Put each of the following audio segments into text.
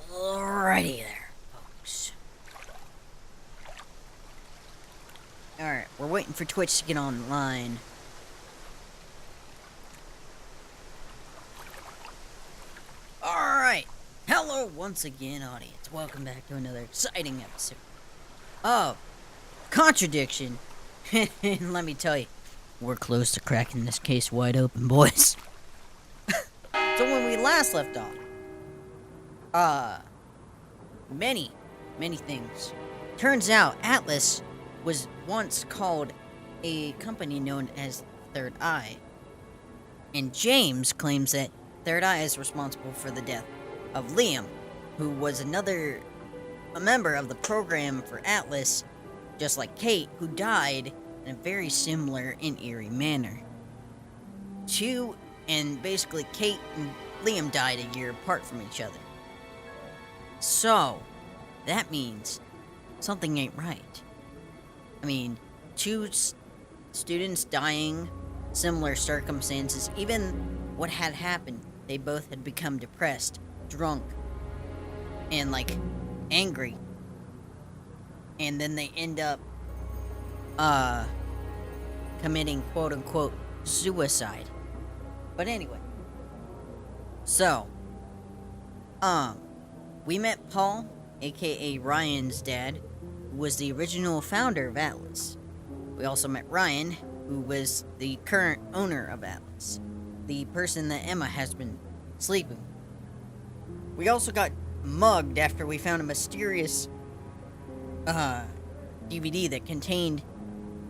Alrighty there, folks. Alright, we're waiting for Twitch to get online. Alright, hello once again, audience. Welcome back to another exciting episode of Contradiction. And let me tell you, we're close to cracking this case wide open, boys. So when we last left off, many things. Turns out Atlas was once called a company known as Third Eye. And James claims that Third Eye is responsible for the death of Liam, who was a member of the program for Atlas, just like Kate, who died in a very similar and eerie manner. And basically Kate and Liam died a year apart from each other. So, that means something ain't right. I mean, two students dying, similar circumstances, even what had happened, they both had become depressed, drunk, and, angry. And then they end up, committing quote-unquote suicide. But anyway. So, we met Paul, aka Ryan's dad, who was the original founder of Atlas. We also met Ryan, who was the current owner of Atlas, the person that Emma has been sleeping. We also got mugged after we found a mysterious DVD that contained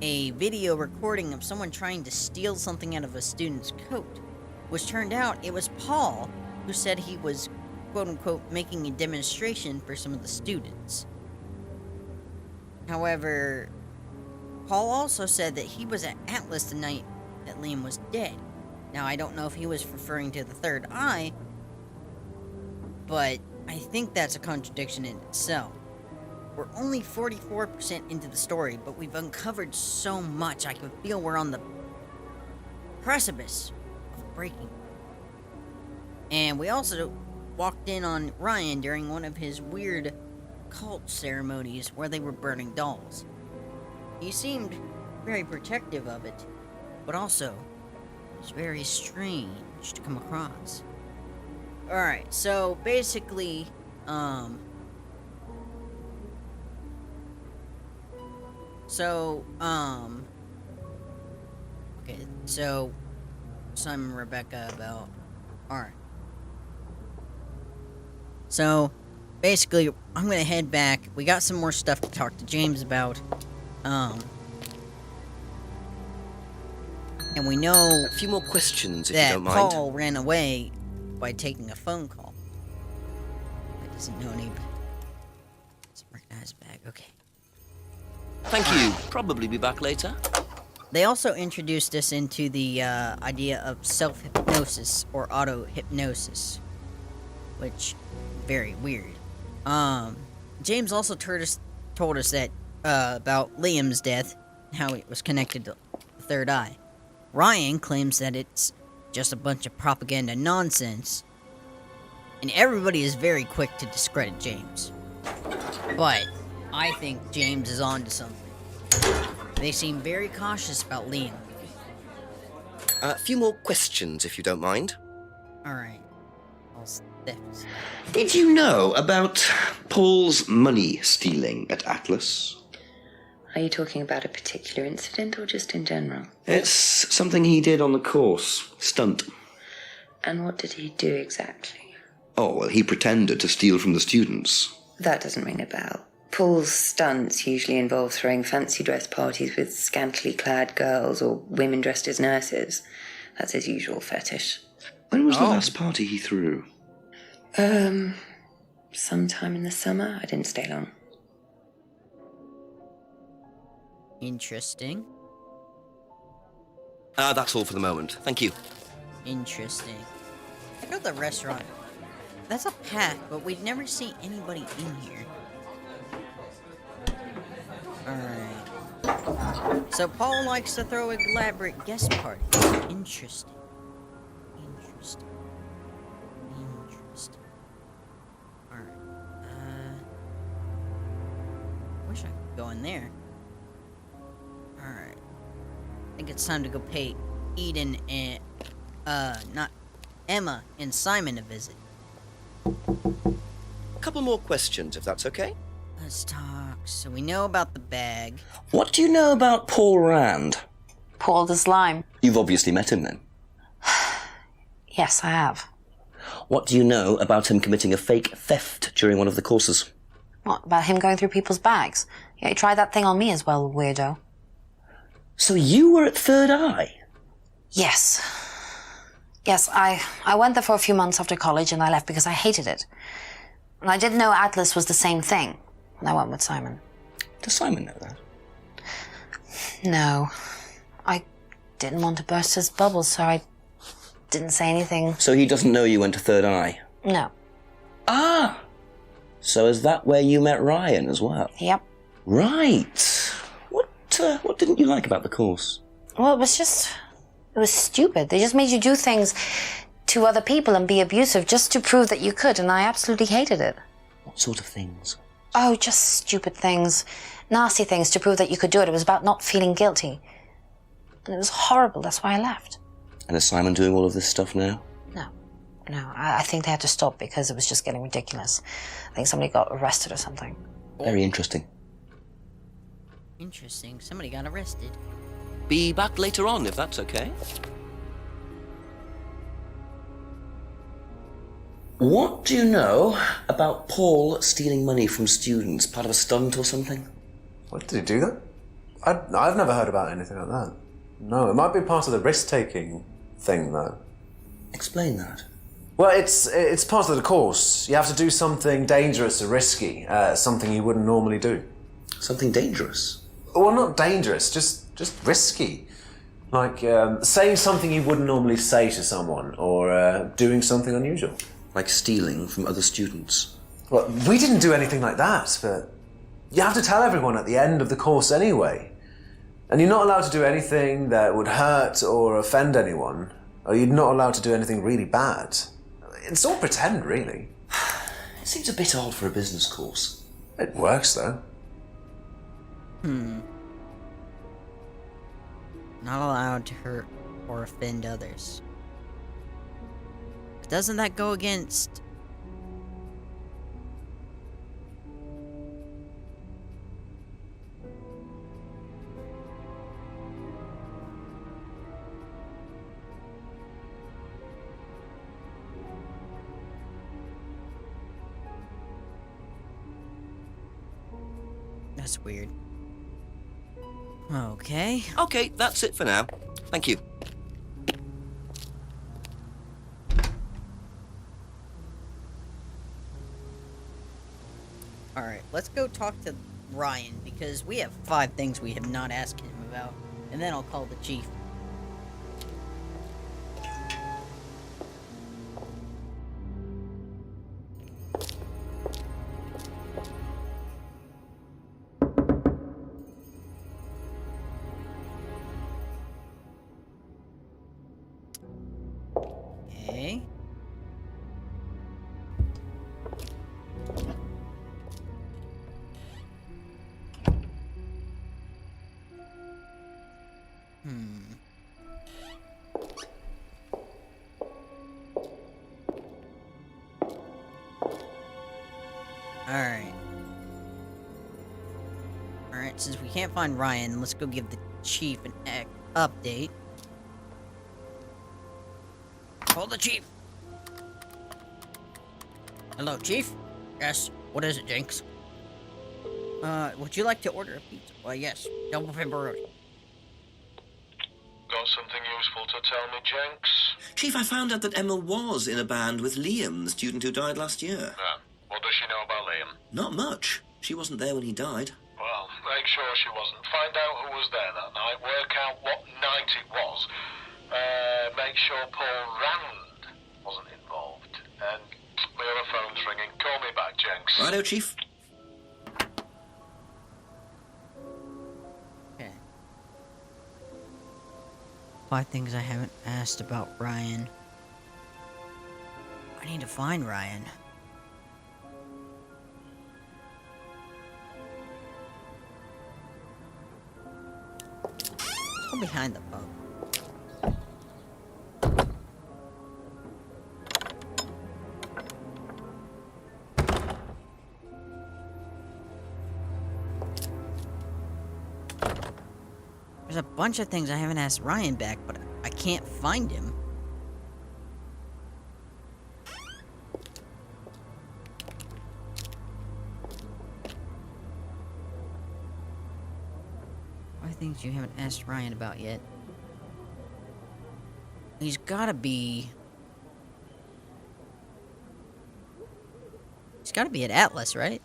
a video recording of someone trying to steal something out of a student's coat, which turned out it was Paul, who said he was quote-unquote making a demonstration for some of the students. However, Paul also said that he was at Atlas the night that Liam was dead. Now, I don't know if he was referring to the Third Eye, but I think that's a contradiction in itself. We're only 44% into the story, but we've uncovered so much. I can feel we're on the precipice of breaking. And we also walked in on Ryan during one of his weird cult ceremonies where they were burning dolls. He seemed very protective of it, but also it was very strange to come across. Alright, so basically, okay, so Simon Rebecca about, alright. So, basically, I'm gonna head back. We got some more stuff to talk to James about. And we know a few more questions, if you that don't mind. Paul ran away by taking a phone call. That doesn't know any. Doesn't recognize the bag. Okay. Thank you. Probably be back later. They also introduced us into the idea of self-hypnosis or auto-hypnosis, which very weird. James also told us that about Liam's death, how it was connected to the Third Eye. Ryan claims that it's just a bunch of propaganda nonsense, and everybody is very quick to discredit James. But I think James is on to something. They seem very cautious about Liam. A few more questions, if you don't mind. Alright. I'll step. Did you know about Paul's money stealing at Atlas? Are you talking about a particular incident or just in general? It's something he did on the course. Stunt. And what did he do exactly? Oh, well, he pretended to steal from the students. That doesn't ring a bell. Paul's stunts usually involve throwing fancy dress parties with scantily clad girls or women dressed as nurses. That's his usual fetish. When was the last party he threw? Sometime in the summer. I didn't stay long. Interesting. That's all for the moment. Thank you. Interesting. I know the restaurant. That's a path, but we'd never see anybody in here. Alright. So Paul likes to throw elaborate guest parties. Interesting. Alright. Wish I could go in there. Alright. I think it's time to go pay Eden and, not Emma and Simon a visit. A couple more questions, if that's okay. Let's talk. So we know about the bag. What do you know about Paul Rand? Paul the Slime. You've obviously met him then. Yes, I have. What do you know about him committing a fake theft during one of the courses? What, about him going through people's bags? Yeah, he tried that thing on me as well, weirdo. So you were at Third Eye? Yes. Yes, I went there for a few months after college and I left because I hated it. And I didn't know Atlas was the same thing. And I went with Simon. Does Simon know that? No. I didn't want to burst his bubble, so I didn't say anything. So he doesn't know you went to Third Eye? No. Ah! So is that where you met Ryan as well? Yep. Right. What didn't you like about the course? Well, it was stupid. They just made you do things to other people and be abusive just to prove that you could, and I absolutely hated it. What sort of things? Oh, just stupid things. Nasty things to prove that you could do it. It was about not feeling guilty. And it was horrible. That's why I left. And is Simon doing all of this stuff now? No, I think they had to stop because it was just getting ridiculous. I think somebody got arrested or something. Very interesting. Interesting. Somebody got arrested. Be back later on, if that's okay. What do you know about Paul stealing money from students? Part of a stunt or something? What, did he do that? I've never heard about anything like that. No, it might be part of the risk-taking thing, though. Explain that. Well, it's part of the course. You have to do something dangerous or risky, something you wouldn't normally do. Something dangerous? Well, not dangerous, just risky. Like saying something you wouldn't normally say to someone, or doing something unusual. Like stealing from other students? Well, we didn't do anything like that, but you have to tell everyone at the end of the course anyway. And you're not allowed to do anything that would hurt or offend anyone, or you're not allowed to do anything really bad. It's all pretend, really. It seems a bit odd for a business course. It works, though. Not allowed to hurt or offend others. Doesn't that go against... That's weird. Okay. Okay, that's it for now. Thank you. Alright, let's go talk to Ryan, because we have 5 things we have not asked him about. And then I'll call the chief. Okay. Alright. Alright, since we can't find Ryan, let's go give the chief an update. Call the chief! Hello, chief? Yes, what is it, Jenks? Would you like to order a pizza? Well, yes, double pepperoni. Got something useful to tell me, Jenks? Chief, I found out that Emma was in a band with Liam, the student who died last year. What does she know about Liam? Not much. She wasn't there when he died. Well, make sure she wasn't. Find out who was there that night, work out what night it was. Make sure Paul Rand wasn't involved. And my other phone's ringing. Call me back, Jenks. Righto, Chief. Okay. 5 things I haven't asked about Ryan. I need to find Ryan. Go behind the pub. There's a bunch of things I haven't asked Ryan back, but I can't find him. What are things you haven't asked Ryan about yet? He's gotta be... He's gotta be at Atlas, right?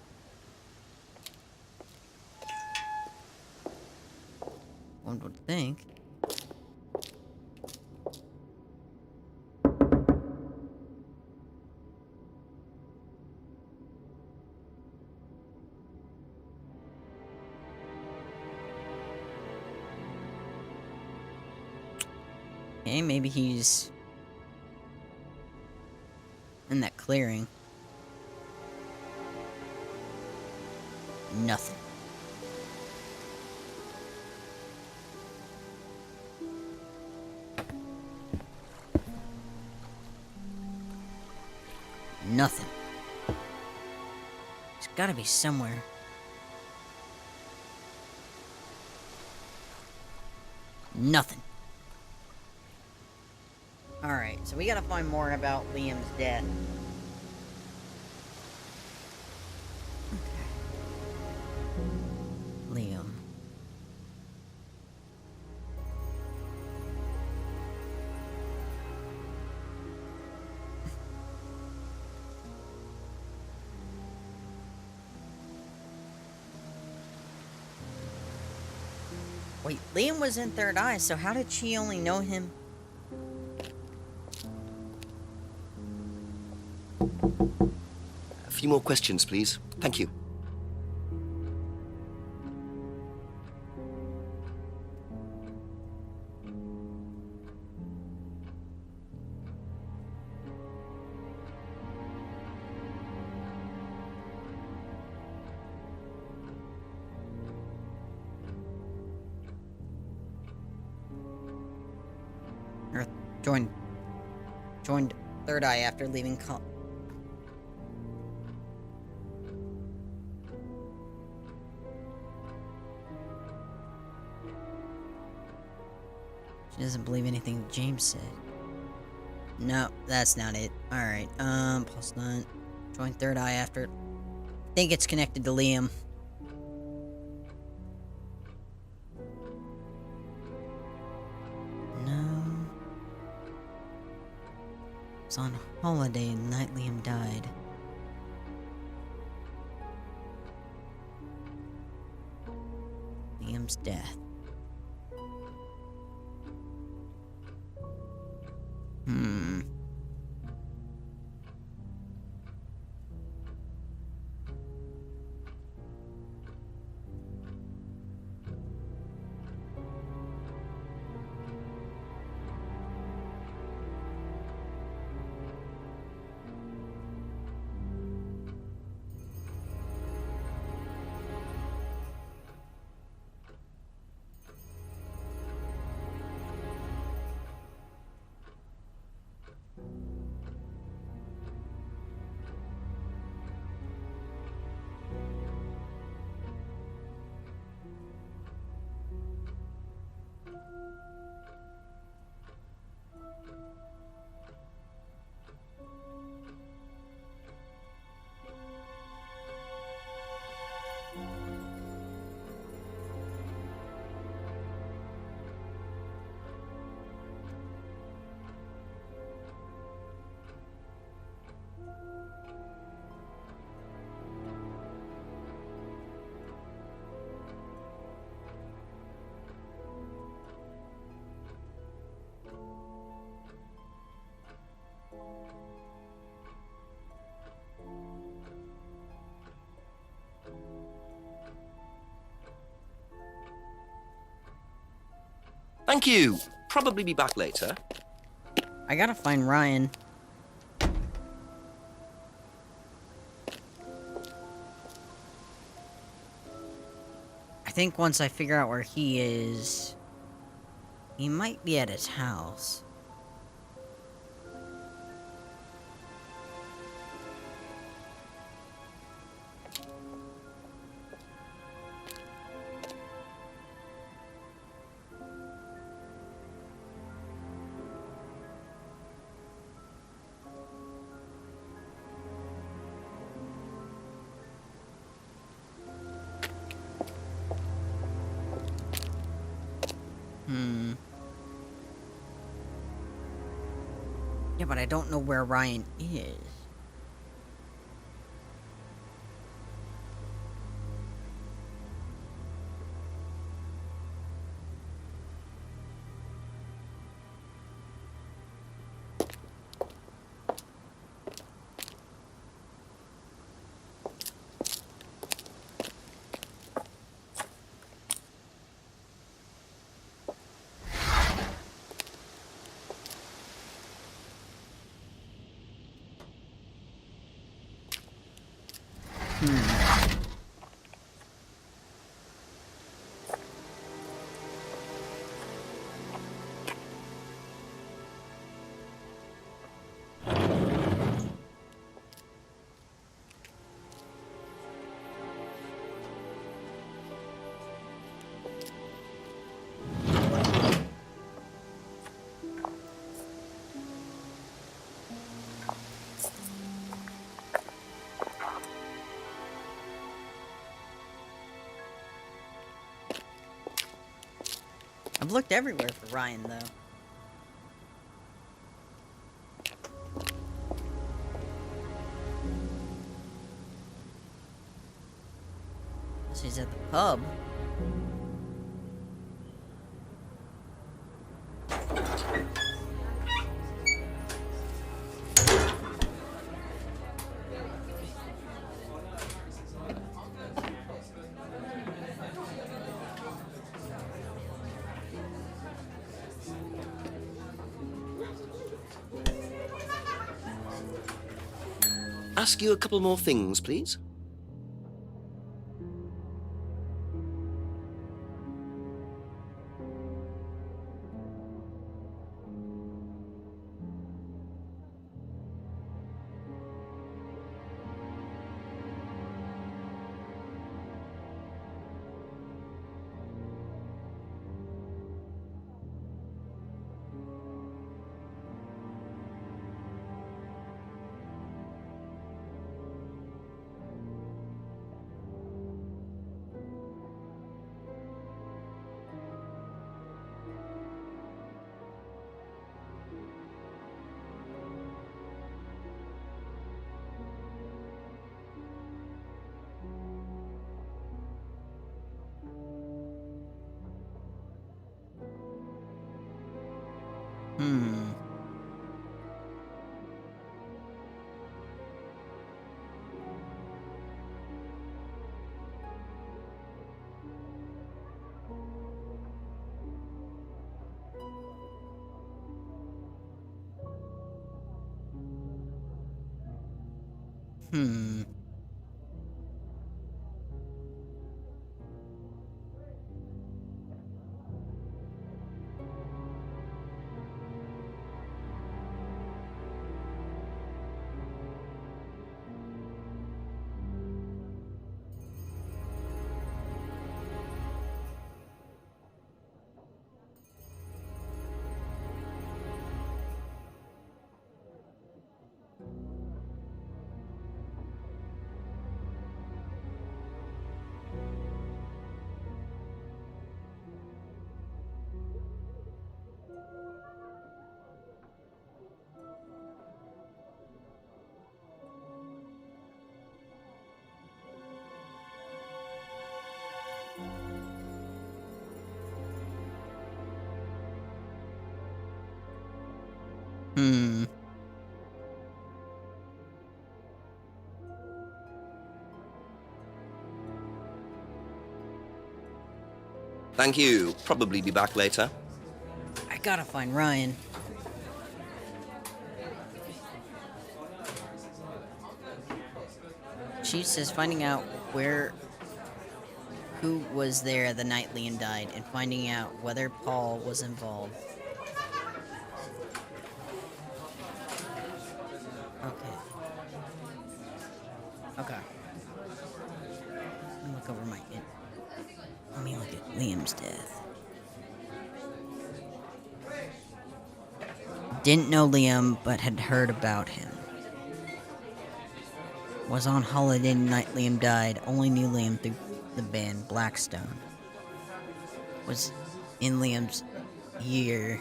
One would think. Okay, maybe he's in that clearing. Nothing. Nothing. It's gotta be somewhere. Nothing. Alright, so we gotta find more about Liam's death. Liam. Wait, Liam was in Third Eye, so how did she only know him? A few more questions, please. Thank you. Or joined Third Eye after leaving She doesn't believe anything James said. No, that's not it. Alright, plus none. Joined Third Eye after... think it's connected to Liam. No. It was on holiday the night Liam died. Liam's death. Thank you. Probably be back later. I gotta find Ryan. I think once I figure out where he is, He might be at his house. Yeah, but I don't know where Ryan is. I've looked everywhere for Ryan, though. Guess he's at the pub. Ask you a couple more things, please. Hmm. Hmm. Hmm. Thank you. Probably be back later. I gotta find Ryan. Chief says finding out who was there the night Liam died and finding out whether Paul was involved. Okay. Okay. Let me look over let me look at Liam's death. Didn't know Liam, but had heard about him. Was on holiday the night Liam died. Only knew Liam through the band Blackstone. Was in Liam's year.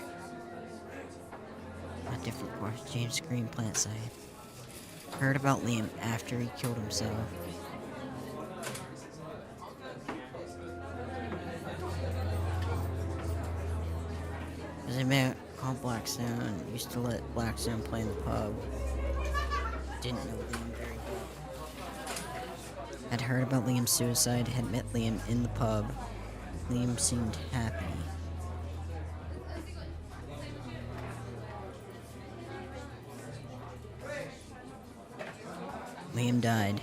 A different course. James Green plant site. Heard about Liam after he killed himself. Was a man called Blackstone. Used to let Blackstone play in the pub. Didn't know Liam very well. Had heard about Liam's suicide. Had met Liam in the pub. Liam seemed happy. Liam died.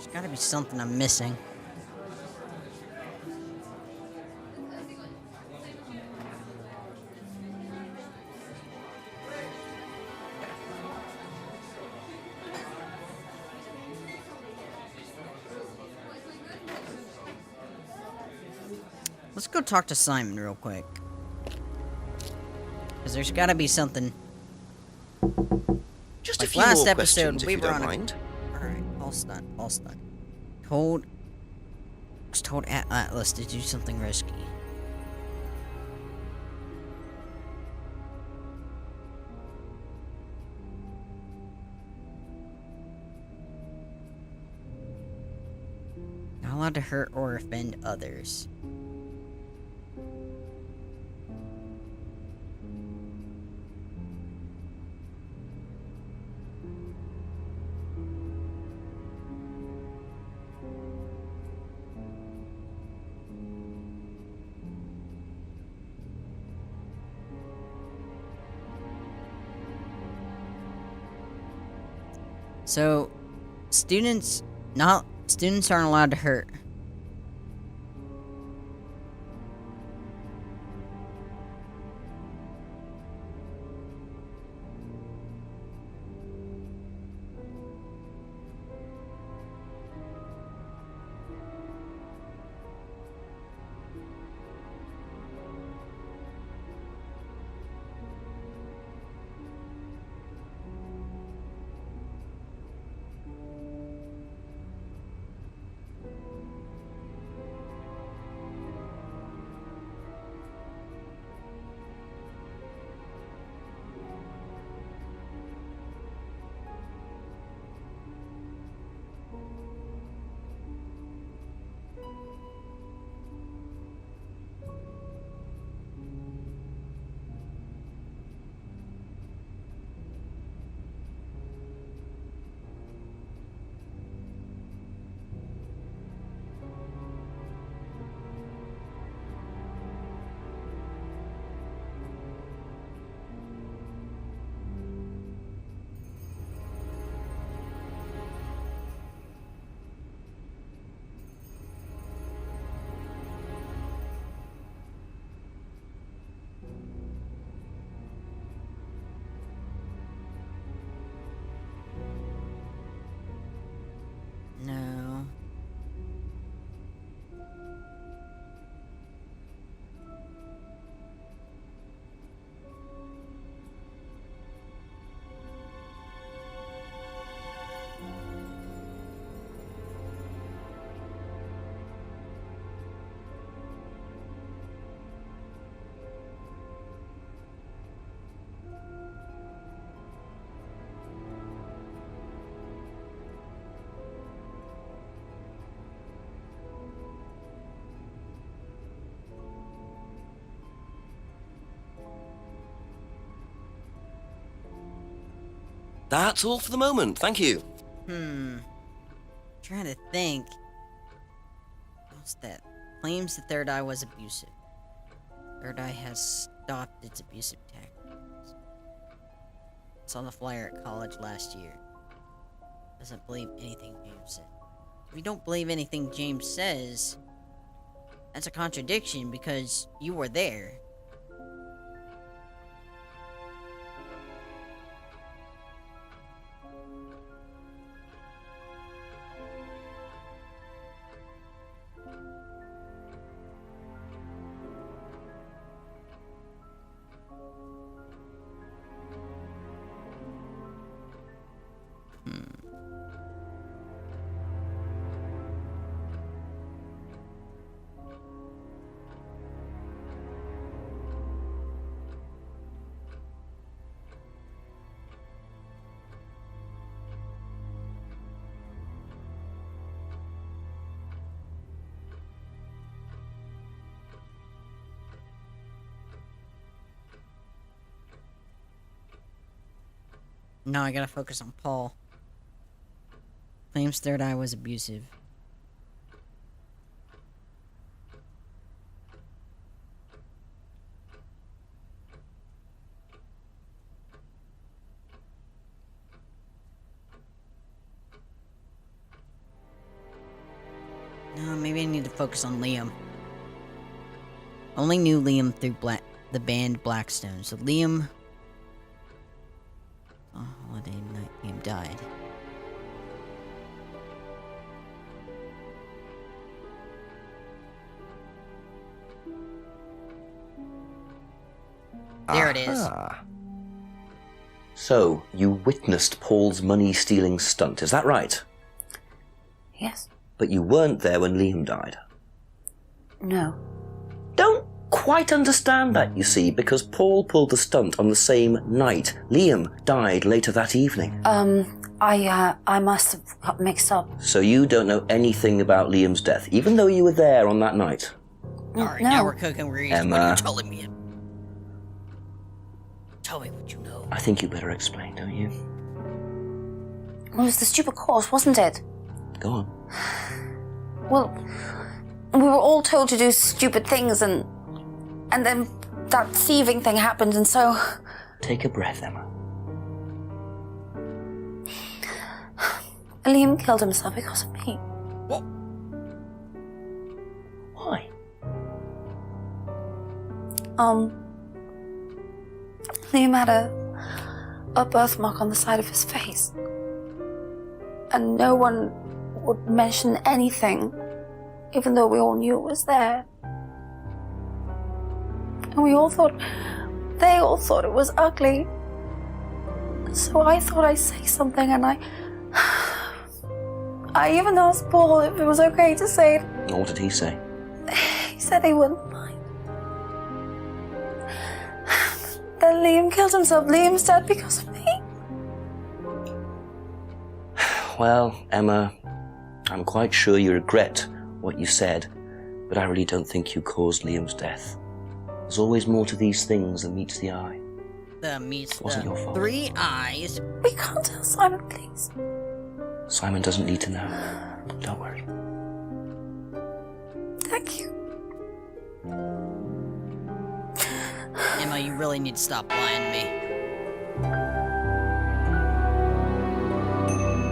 There's gotta be something I'm missing. Let's go talk to Simon real quick. Because there's gotta be something. Just Like a few last more episode, questions, if we you were don't on a- mind. Alright, all stunned. Was told Atlas to do something risky. Not allowed to hurt or offend others. So, students aren't allowed to hurt. That's all for the moment, thank you. Trying to think. What's that? Claims the third eye was abusive. Third eye has stopped its abusive tactics. It's on the flyer at college last year. Doesn't believe anything James said. If you don't believe anything James says, that's a contradiction because you were there. No, I gotta focus on Paul. Claims third eye was abusive. No, maybe I need to focus on Liam. Only knew Liam through the band Blackstone, so Liam... On holiday night, Liam died. There it is. So, you witnessed Paul's money-stealing stunt, is that right? Yes. But you weren't there when Liam died. No. Don't quite understand that, you see, because Paul pulled the stunt on the same night. Liam died later that evening. I must have got mixed up. So you don't know anything about Liam's death, even though you were there on that night? Alright, No. now we're cooking with What are Emma. you telling me? Tell me what you know. I think you better explain, don't you? It was the stupid course, wasn't it? Go on. Well, we were all told to do stupid things, and then that thieving thing happened, and so... Take a breath, Emma. Liam killed himself because of me. What? Why? Liam had a birthmark on the side of his face. And no one would mention anything, even though we all knew it was there. And they all thought it was ugly. So I thought I'd say something, and I even asked Paul if it was okay to say it. What did he say? He said he wouldn't mind. Then Liam killed himself. Liam's dead because of me. Well, Emma, I'm quite sure you regret what you said, but I really don't think you caused Liam's death. There's always more to these things than meets the eye. The Wasn't your fault. 3 eyes. We can't tell Simon, please. Simon doesn't need to know. Don't worry. Thank you. Emma, you really need to stop lying to me.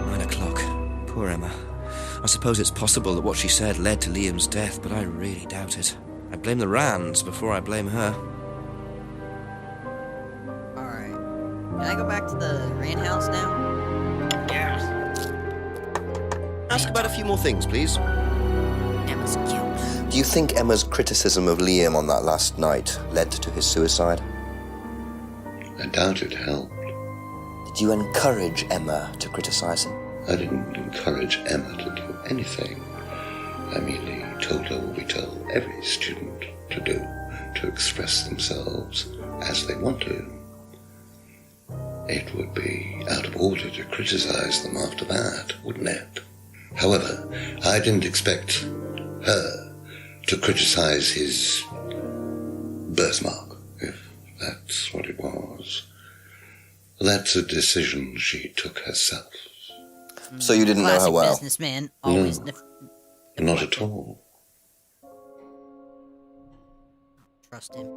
9 o'clock. Poor Emma. I suppose it's possible that what she said led to Liam's death, but I really doubt it. I blame the Rands before I blame her. Alright. Can I go back to the Rand house now? Yes. Ask about a few more things, please. Emma's cute. Do you think Emma's criticism of Liam on that last night led to his suicide? I doubt it helped. Did you encourage Emma to criticize him? I didn't encourage Emma to do anything. I merely told her what we tell every student to do, to express themselves as they want to. It would be out of order to criticize them after that, wouldn't it? However, I didn't expect her to criticize his birthmark, if that's what it was. That's a decision she took herself. So you didn't know her Classic well? businessman, always No. Not at all. trust him.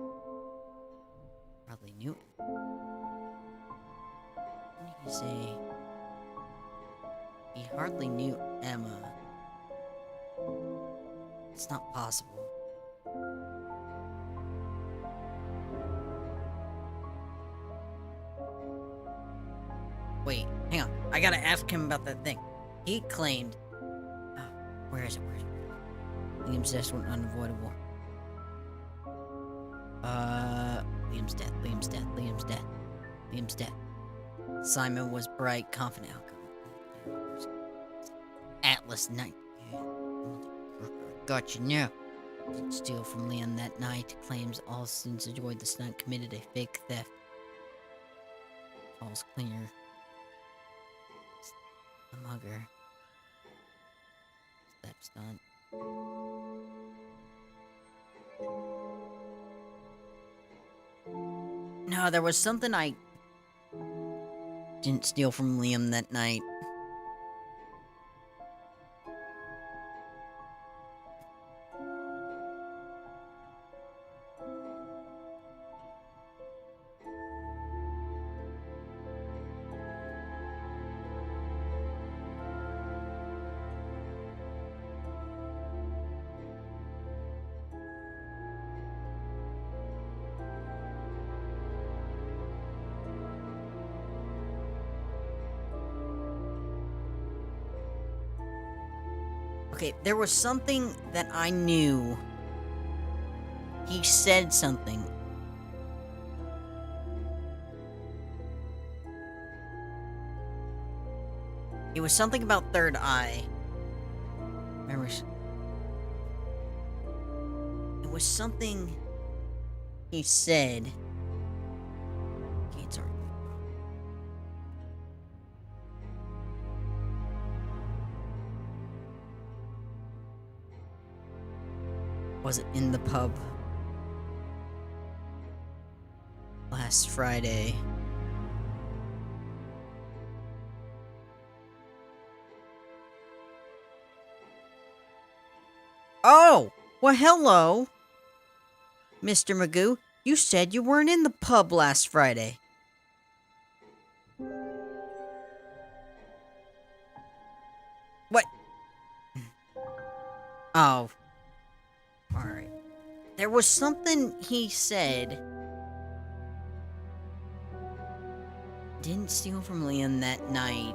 Probably knew it. What did he say? He hardly knew Emma. It's not possible. Wait, hang on. I gotta ask him about that thing. He claimed... Oh, where is it? Where is it? Liam's death went unavoidable. Liam's death, Liam's death, Liam's death, Liam's death. Simon was bright, confident outcome. Atlas Knight. Gotcha now. Didn't steal from Liam that night. Claims all students enjoyed the stunt, committed a fake theft. Falls clear. The mugger. Step stunt. No, there was something I didn't steal from Liam that night. Okay, there was something that I knew. He said something. It was something about third eye. Remember? It was something he said. Okay, it's alright. Was it in the pub last Friday? Oh! Well, hello! Mr. Magoo, you said you weren't in the pub last Friday. What? Oh. Alright. There was something he said. Didn't steal from Liam that night.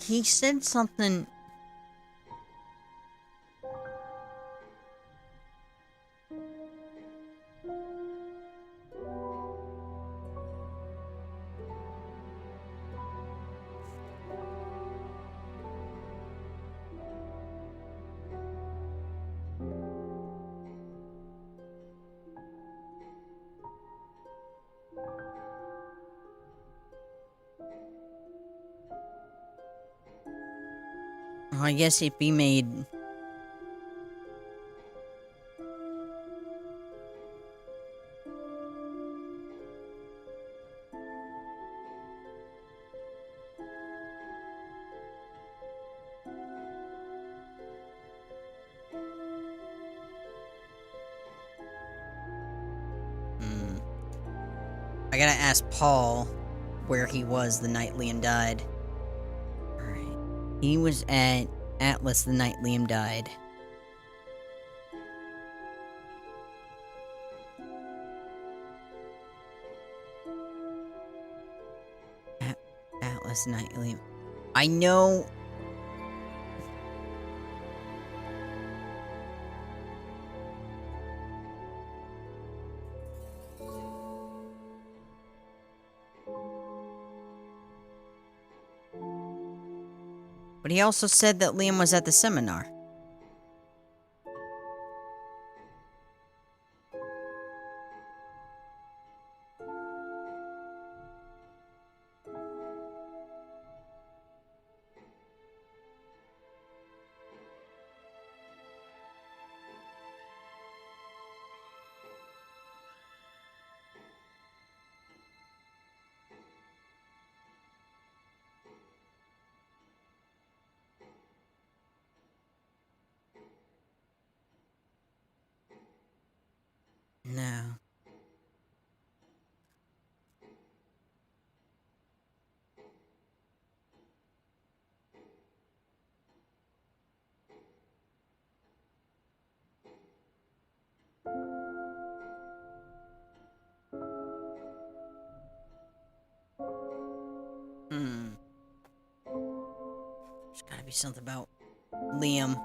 He said something. Well, I guess it'd be made. I gotta ask Paul where he was the night Liam died. Alright. He was at Atlas the night Liam died. Atlas the night Liam. I know. But he also said that Liam was at the seminar. No. There's gotta be something about Liam.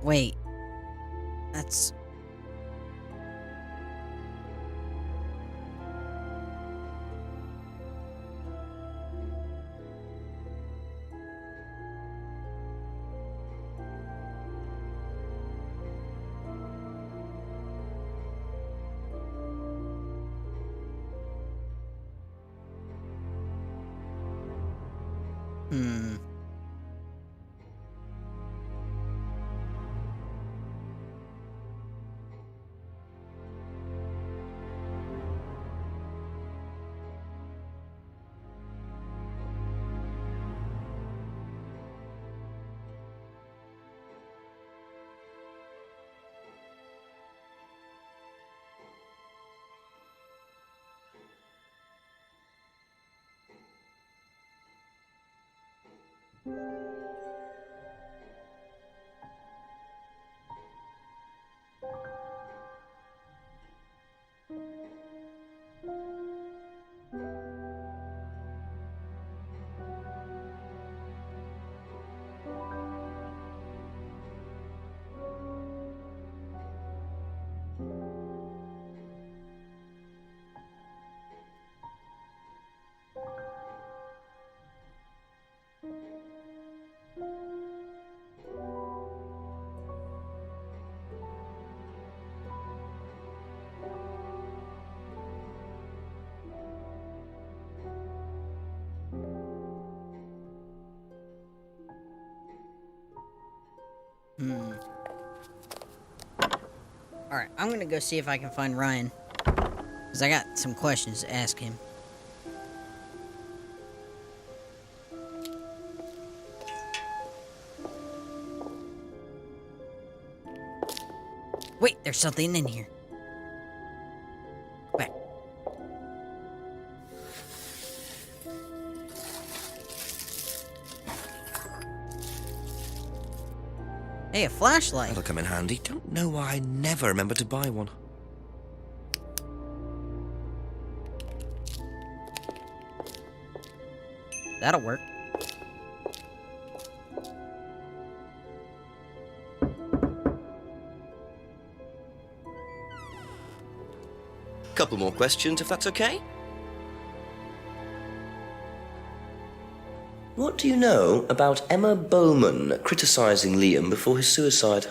Wait. That's... Hmm. Alright, I'm gonna go see if I can find Ryan. Because I got some questions to ask him. Wait, there's something in here. Back. Hey, a flashlight. That'll come in handy. Don't know why I never remember to buy one. That'll work. Couple more questions, if that's okay. What do you know about Emma Bowman criticising Liam before his suicide?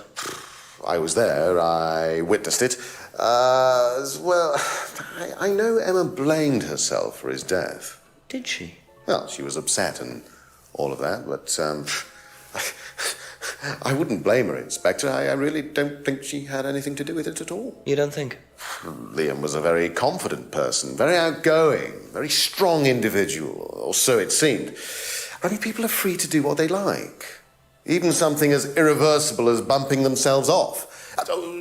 I was there, I witnessed it. Well, I know Emma blamed herself for his death. Did she? Well, she was upset and all of that, but I wouldn't blame her, Inspector. I really don't think she had anything to do with it at all. You don't think? Liam was a very confident person, very outgoing, very strong individual, or so it seemed. I mean, people are free to do what they like. Even something as irreversible as bumping themselves off.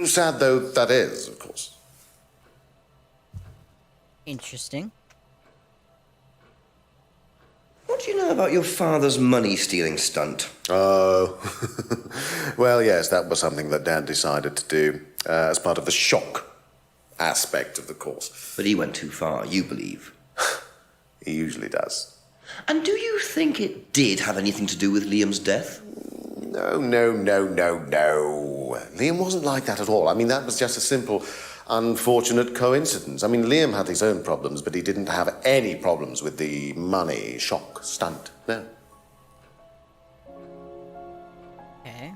Sad though that is, of course. Interesting. What do you know about your father's money-stealing stunt? Oh, well, yes, that was something that Dad decided to do as part of the shock aspect of the course. But he went too far, you believe. He usually does. And do you think it did have anything to do with Liam's death? No. Liam wasn't like that at all. I mean, that was just a simple, unfortunate coincidence. I mean, Liam had his own problems, but he didn't have any problems with the money shock stunt. No. Okay.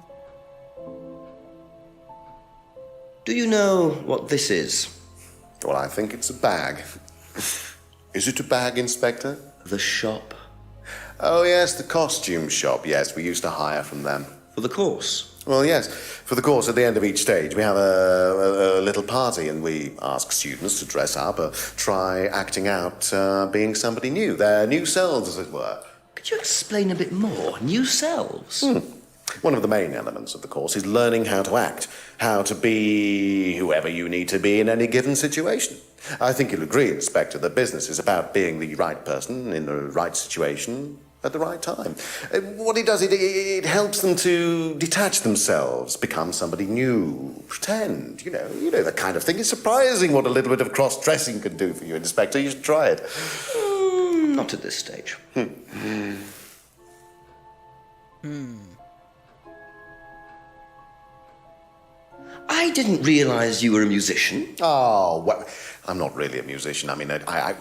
Do you know what this is? Well, I think it's a bag. Is it a bag, Inspector? The shop. Oh, yes, the costume shop. Yes, we used to hire from them. For the course? Well, yes. For the course, at the end of each stage, we have a little party, and we ask students to dress up or try acting out being somebody new, their new selves, as it were. Could you explain a bit more? New selves? One of the main elements of the course is learning how to act, how to be whoever you need to be in any given situation. I think you'll agree, Inspector, that business is about being the right person in the right situation at the right time. What it does, it helps them to detach themselves, become somebody new, pretend, you know, that kind of thing. It's surprising what a little bit of cross-dressing can do for you, Inspector. You should try it. Not at this stage. I didn't realize you were a musician. Oh, well, I'm not really a musician. I mean, I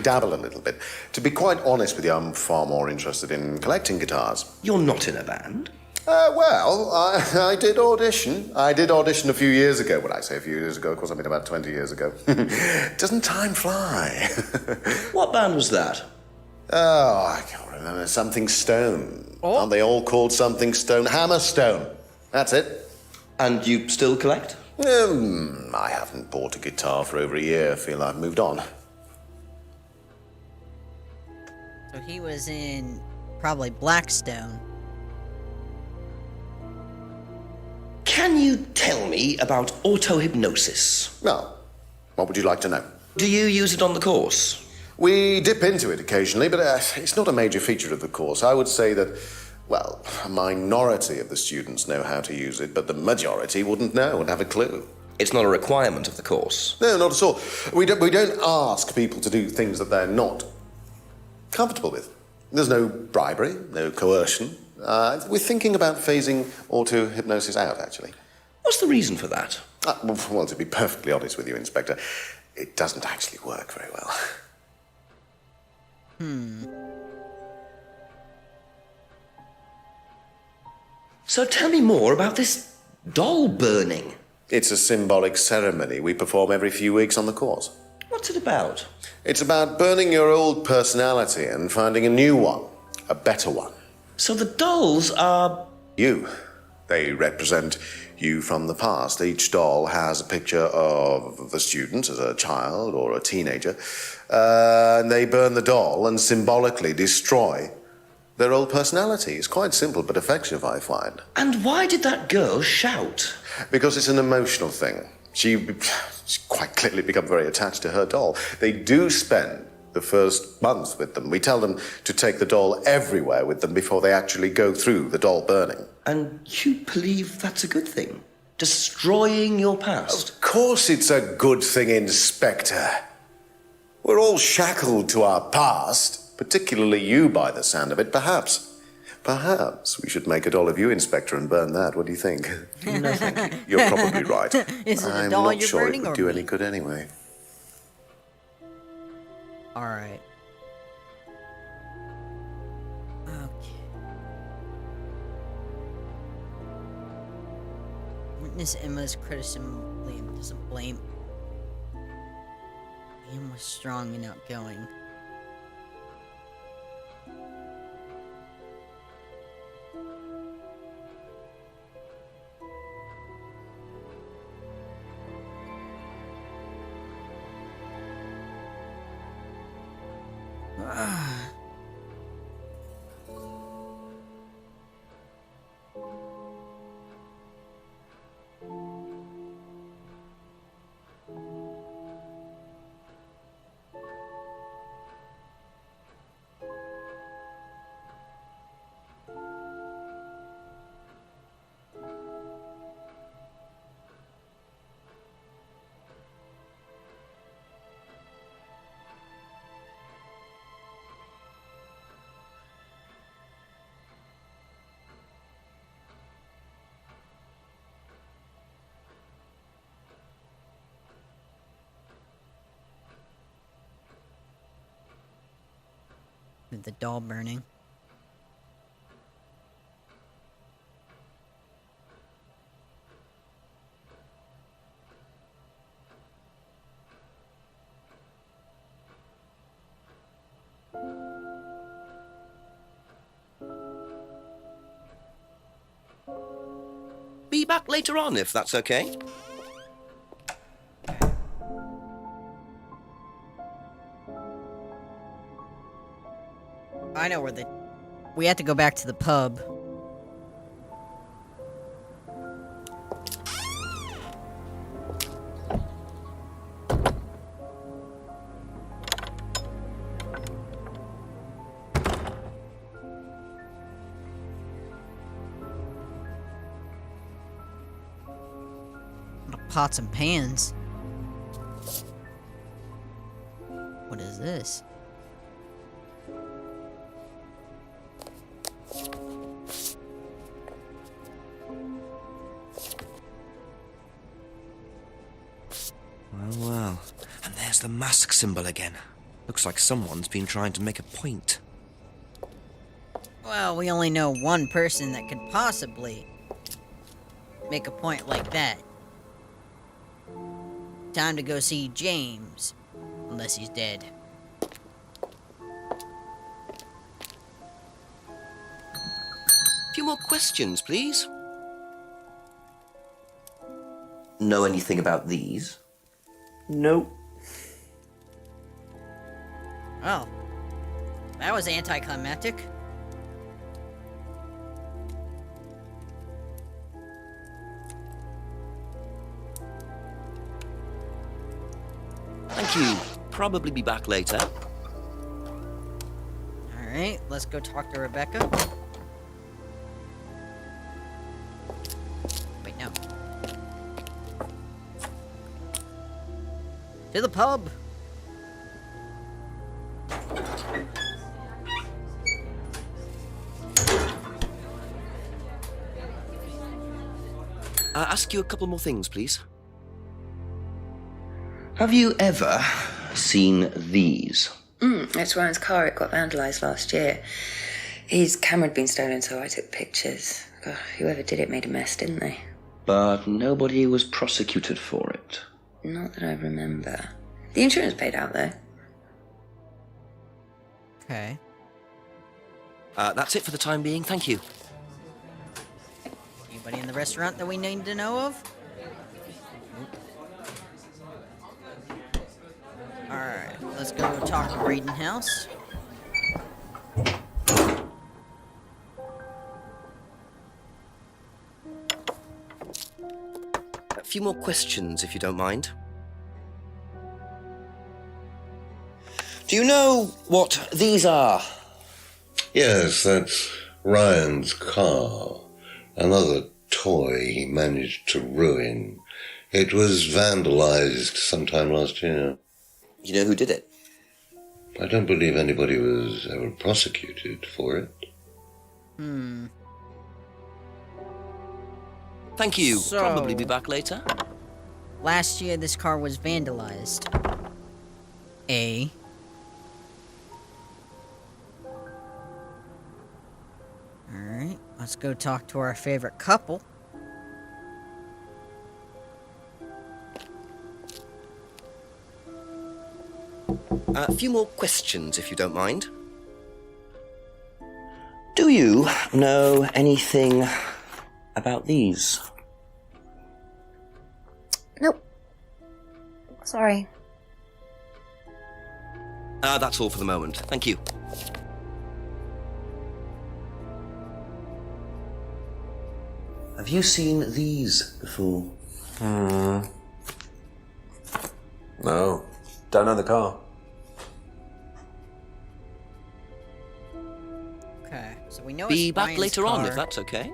dabble a little bit. To be quite honest with you, I'm far more interested in collecting guitars. You're not in a band? Well, I did audition. I did audition a few years ago. When I say a few years ago, of course, I mean about 20 years ago. Doesn't time fly? What band was that? Oh, I can't remember. Something Stone. Oh. Aren't they all called Something Stone? Hammerstone. That's it. And you still collect? I haven't bought a guitar for over a year. I feel I've moved on. So he was in probably Blackstone. Can you tell me about auto-hypnosis? Well, what would you like to know? Do you use it on the course? We dip into it occasionally, but it's not a major feature of the course. I would say that, well, a minority of the students know how to use it, but the majority wouldn't know and have a clue. It's not a requirement of the course. No, not at all. We don't ask people to do things that they're not comfortable with. There's no bribery, no coercion. We're thinking about phasing auto-hypnosis out, actually. What's the reason for that? Well, to be perfectly honest with you, Inspector, it doesn't actually work very well. So tell me more about this doll burning. It's a symbolic ceremony we perform every few weeks on the course. What's it about? It's about burning your old personality and finding a new one, a better one. So the dolls are... You. They represent you from the past. Each doll has a picture of the student as a child or a teenager. And they burn the doll and symbolically destroy their old personality. It's quite simple but effective, I find. And why did that girl shout? Because it's an emotional thing. She's quite clearly become very attached to her doll. They do spend the first month with them. We tell them to take the doll everywhere with them before they actually go through the doll burning. And you believe that's a good thing? Destroying your past? Of course it's a good thing, Inspector. We're all shackled to our past, particularly you by the sound of it. Perhaps we should make a doll of you, Inspector, and burn that. What do you think? No, thank you. You're probably right. Is it a I'm doll not you're sure burning it would or do me? any good anyway. Alright. Okay. Witness Emma's criticism. Liam doesn't blame. Liam was strong and outgoing. With the doll burning. Be back later on, if that's okay. I know where we have to go back to the pub. Pots and pans. What is this? Well. And there's the mask symbol again. Looks like someone's been trying to make a point. Well, we only know one person that could possibly make a point like that. Time to go see James. Unless he's dead. A few more questions, please. Know anything about these? Nope. Oh. That was anticlimactic. Thank you. Probably be back later. Alright, let's go talk to Rebecca. Wait, no. To the pub! Ask you a couple more things, please. Have you ever seen these? It's Ryan's car. It got vandalised last year. His camera had been stolen, so I took pictures. God, whoever did it made a mess, didn't they? But nobody was prosecuted for it. Not that I remember. The insurance paid out, though. Okay. That's it for the time being, thank you. Anybody in the restaurant that we need to know of? Alright, let's go talk to Braden House. A few more questions, if you don't mind. Do you know what these are? Yes, that's Ryan's car. Another toy he managed to ruin. It was vandalized sometime last year. You know who did it? I don't believe anybody was ever prosecuted for it. Thank you. So- Probably be back later. Last year, this car was vandalized. A. Alright, let's go talk to our favorite couple. A few more questions, if you don't mind. Do you know anything about these? Nope. Sorry. That's all for the moment. Thank you. Have you seen these before? No. Don't know the car. Okay, so we know Be it's back Ryan's later on, if car. that's okay.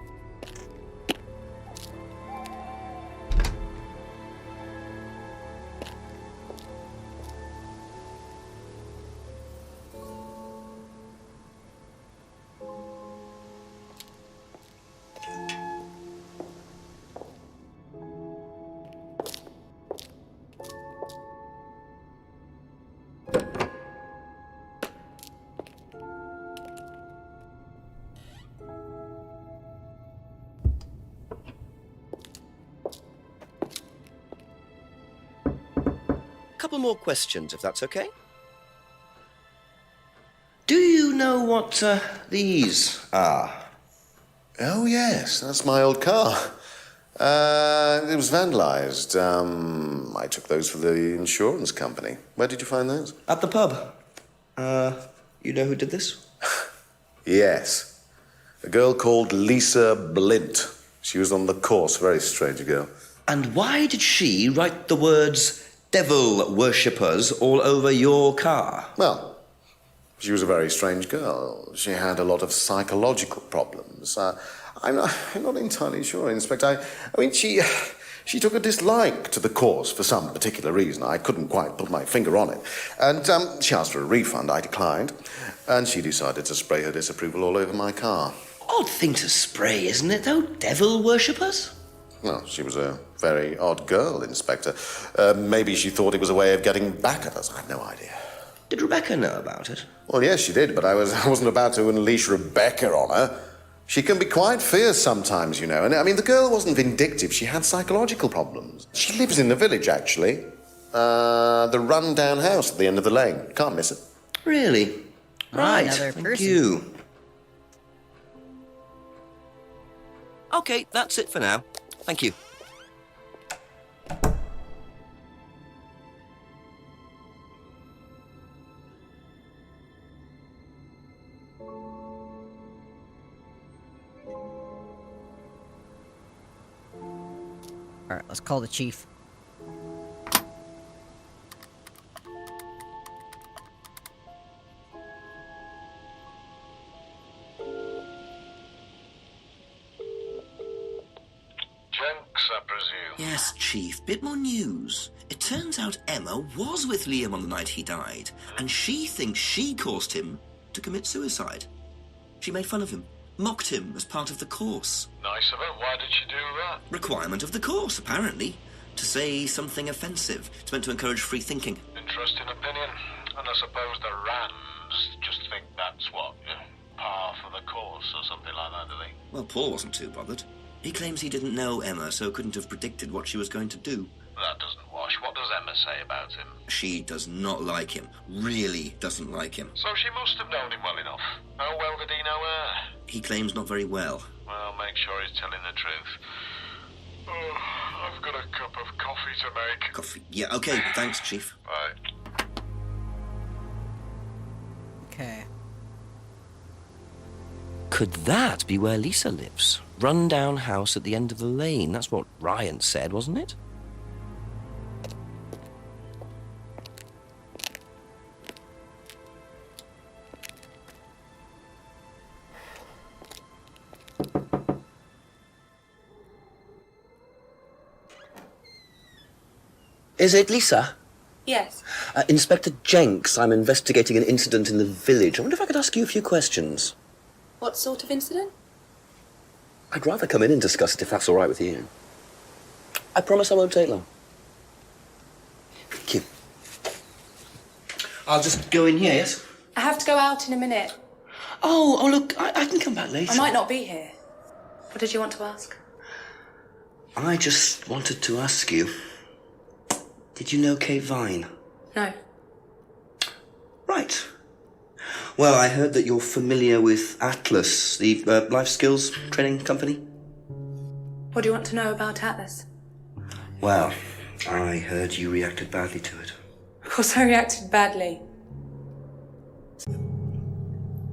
couple more questions, if that's okay. Do you know what these are? Oh, yes, that's my old car. It was vandalised. I took those for the insurance company. Where did you find those? At the pub. You know who did this? Yes. A girl called Lisa Blint. She was on the course, very strange girl. And why did she write the words devil worshippers all over your car? Well, she was a very strange girl. She had a lot of psychological problems. I'm not entirely sure, Inspector. I mean, she took a dislike to the course for some particular reason. I couldn't quite put my finger on it. And she asked for a refund. I declined. And she decided to spray her disapproval all over my car. Odd thing to spray, isn't it, though? Devil worshippers? Well, she was a very odd girl, Inspector. Maybe she thought it was a way of getting back at us. I have no idea. Did Rebecca know about it? Well, yes, she did, but I wasn't about to unleash Rebecca on her. She can be quite fierce sometimes, you know. And I mean, the girl wasn't vindictive. She had psychological problems. She lives in the village, actually. The run-down house at the end of the lane. Can't miss it. Really? Right. Another Thank person. you. Okay, that's it for now. Thank you. All right, let's call the chief. Jenks, I presume. Yes, Chief. Bit more news. It turns out Emma was with Liam on the night he died, and she thinks she caused him to commit suicide. She made fun of him, mocked him as part of the course. Nice of her. Why did she do that? Requirement of the course, apparently. To say something offensive. It's meant to encourage free thinking. Interesting opinion. And I suppose the Rams just think that's what, par for the course or something like that, do they? Well, Paul wasn't too bothered. He claims he didn't know Emma, so couldn't have predicted what she was going to do. That doesn't wash. What does Emma say about him? She does not like him. Really doesn't like him. So she must have known him well enough. How well did he know her? He claims not very well. Well, make sure he's telling the truth. Oh, I've got a cup of coffee to make. Coffee. Yeah, okay. Thanks, Chief. Bye. Okay. Could that be where Lisa lives? Run-down house at the end of the lane. That's what Ryan said, wasn't it? Is it Lisa? Yes. Inspector Jenks, I'm investigating an incident in the village. I wonder if I could ask you a few questions. What sort of incident? I'd rather come in and discuss it if that's all right with you. I promise I won't take long. Thank you. I'll just go in here, yes? I have to go out in a minute. Oh, look, I can come back later. I might not be here. What did you want to ask? I just wanted to ask you, did you know Kate Vine? No. Right. Well, I heard that you're familiar with Atlas, the life skills training company. What do you want to know about Atlas? Well, I heard you reacted badly to it. Of course I reacted badly.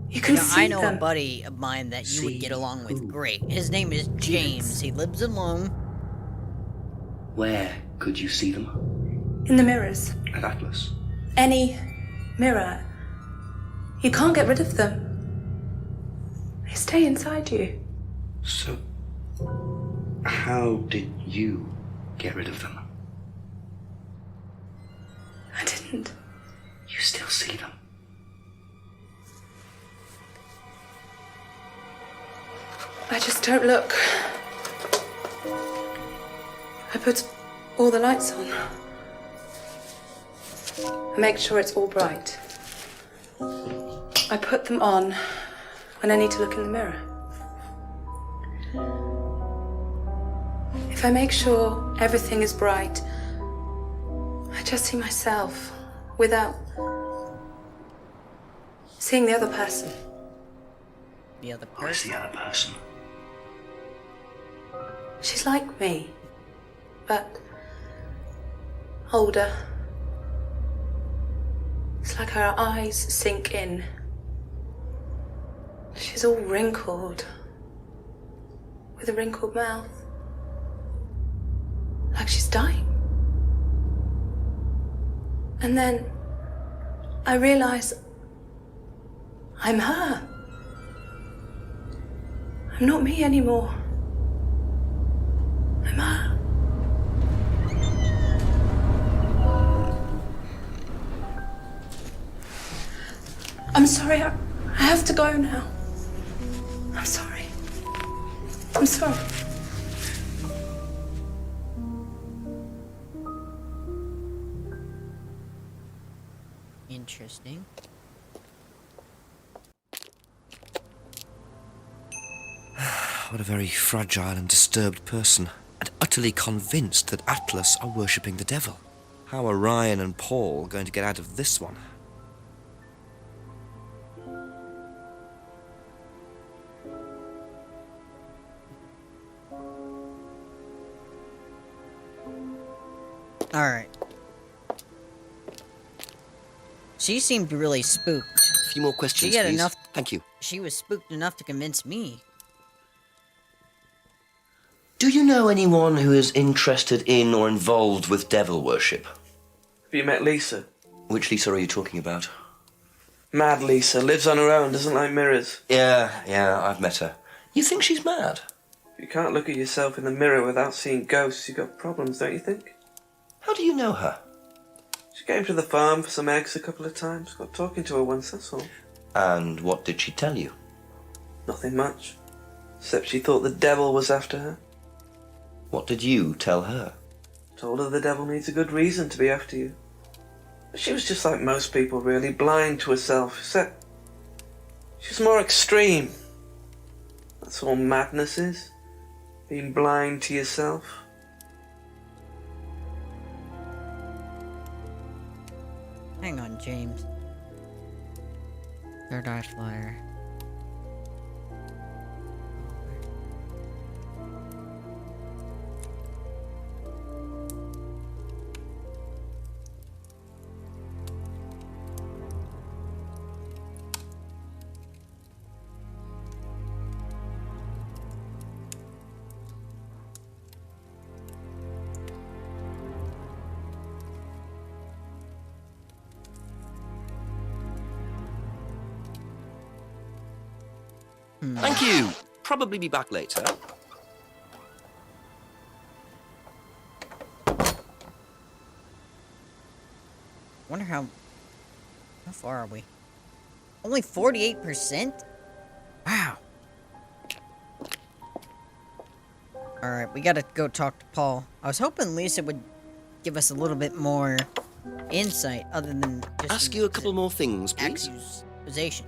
You can Now, see I know them. a buddy of mine that you would get along with great. His name is James. He lives alone. Where could you see them? In the mirrors. At Atlas. Any mirror. You can't get rid of them. They stay inside you. So, how did you get rid of them? I didn't. You still see them? I just don't look. I put all the lights on. I make sure it's all bright. I put them on when I need to look in the mirror. If I make sure everything is bright, I I just see myself without seeing the other person. The other Where's person. the other person? She's like me, but older. It's like her eyes sink in. She's all wrinkled, with a wrinkled mouth. Like she's dying. And then I realize I'm her. I'm not me anymore. I'm her. I'm sorry, I have to go now. I'm sorry. I'm sorry. Interesting. What a very fragile and disturbed person, and utterly convinced that Atlas are worshipping the devil. How are Ryan and Paul going to get out of this one? Alright. She seemed really spooked. A few more questions, She had please. enough. Thank you. She was spooked enough to convince me. Do you know anyone who is interested in or involved with devil worship? Have you met Lisa? Which Lisa are you talking about? Mad Lisa, lives on her own, doesn't like mirrors. Yeah, I've met her. You think she's mad? If you can't look at yourself in the mirror without seeing ghosts, you've got problems, don't you think? How do you know her? She came to the farm for some eggs a couple of times. Got talking to her once, that's all. And what did she tell you? Nothing much. Except she thought the devil was after her. What did you tell her? Told her the devil needs a good reason to be after you. But she was just like most people, really, blind to herself, except she's more extreme. That's all madness is. Being blind to yourself. Hang on, James. Third Eye Flyer. Thank you. Probably be back later. Wonder how far are we? Only 48%? Wow. Alright, we gotta go talk to Paul. I was hoping Lisa would give us a little bit more insight other than just Ask you a couple more things, please. accusation.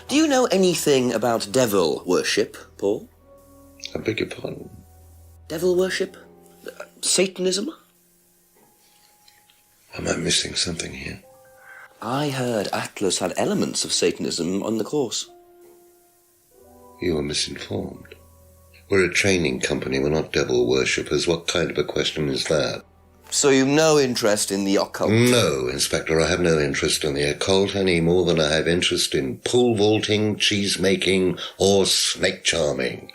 Do you know anything about devil worship, Paul? I beg your pardon? Devil worship? Satanism? Am I missing something here? I heard Atlas had elements of Satanism on the course. You are misinformed. We're a training company, we're not devil worshippers. What kind of a question is that? So you've no interest in the occult? No, Inspector, I have no interest in the occult any more than I have interest in pole vaulting, cheese making, or snake charming.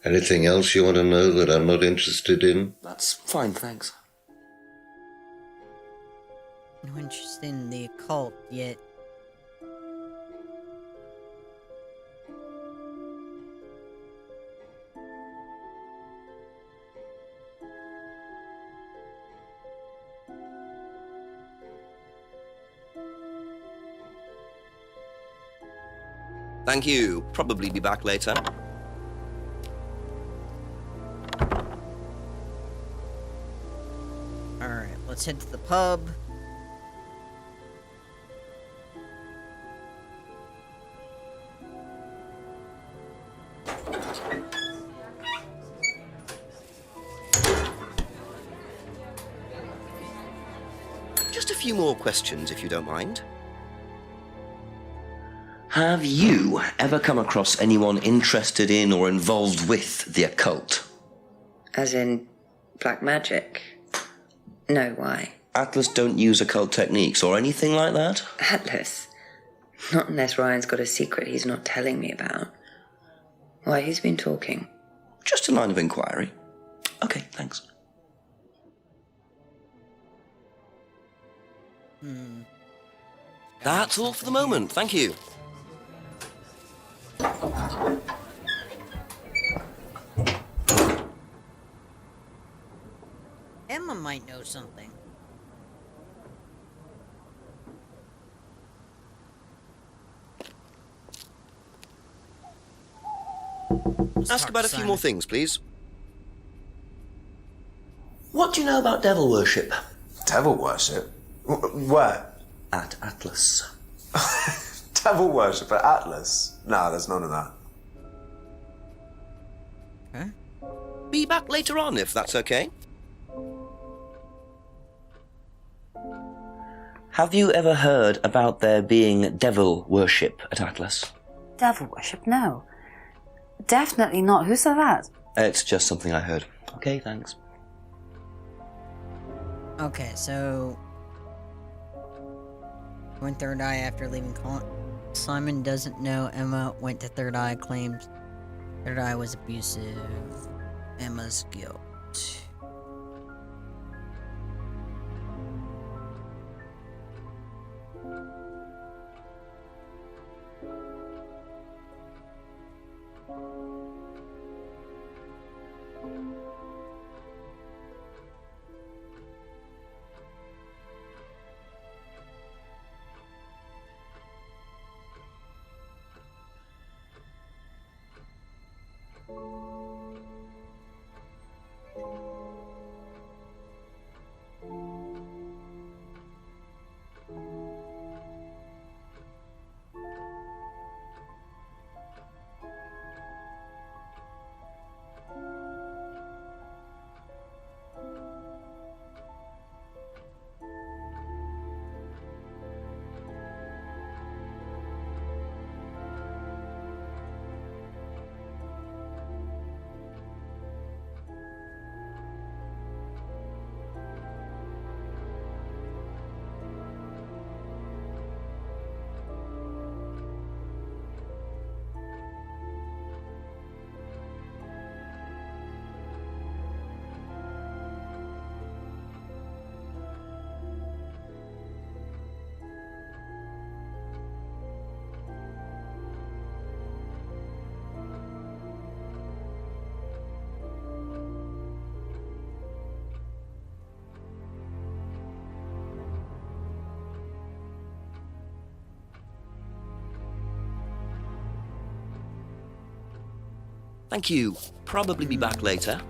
Anything else you want to know that I'm not interested in? That's fine, thanks. No interest in the occult yet. Thank you. Probably be back later. Alright, let's head to the pub. Just a few more questions, if you don't mind. Have you ever come across anyone interested in or involved with the occult? As in black magic? No, why? Atlas don't use occult techniques or anything like that? Atlas? Not unless Ryan's got a secret he's not telling me about. Why, who's been talking? Just a line of inquiry. Okay, thanks. That's all for the moment, thank you. Emma might know something. Ask about a few more things, please. What do you know about devil worship? Devil worship? Where? At Atlas. Devil worship at Atlas? No, there's none of that. Huh? Be back later on, if that's okay. Have you ever heard about there being devil worship at Atlas? Devil worship? No. Definitely not. Who said that? It's just something I heard. Okay, thanks. Okay, so... went Third Eye after leaving Simon doesn't know Emma went to Third Eye, claims Third Eye was abusive. Emma's guilt. Thank you. Probably be back later.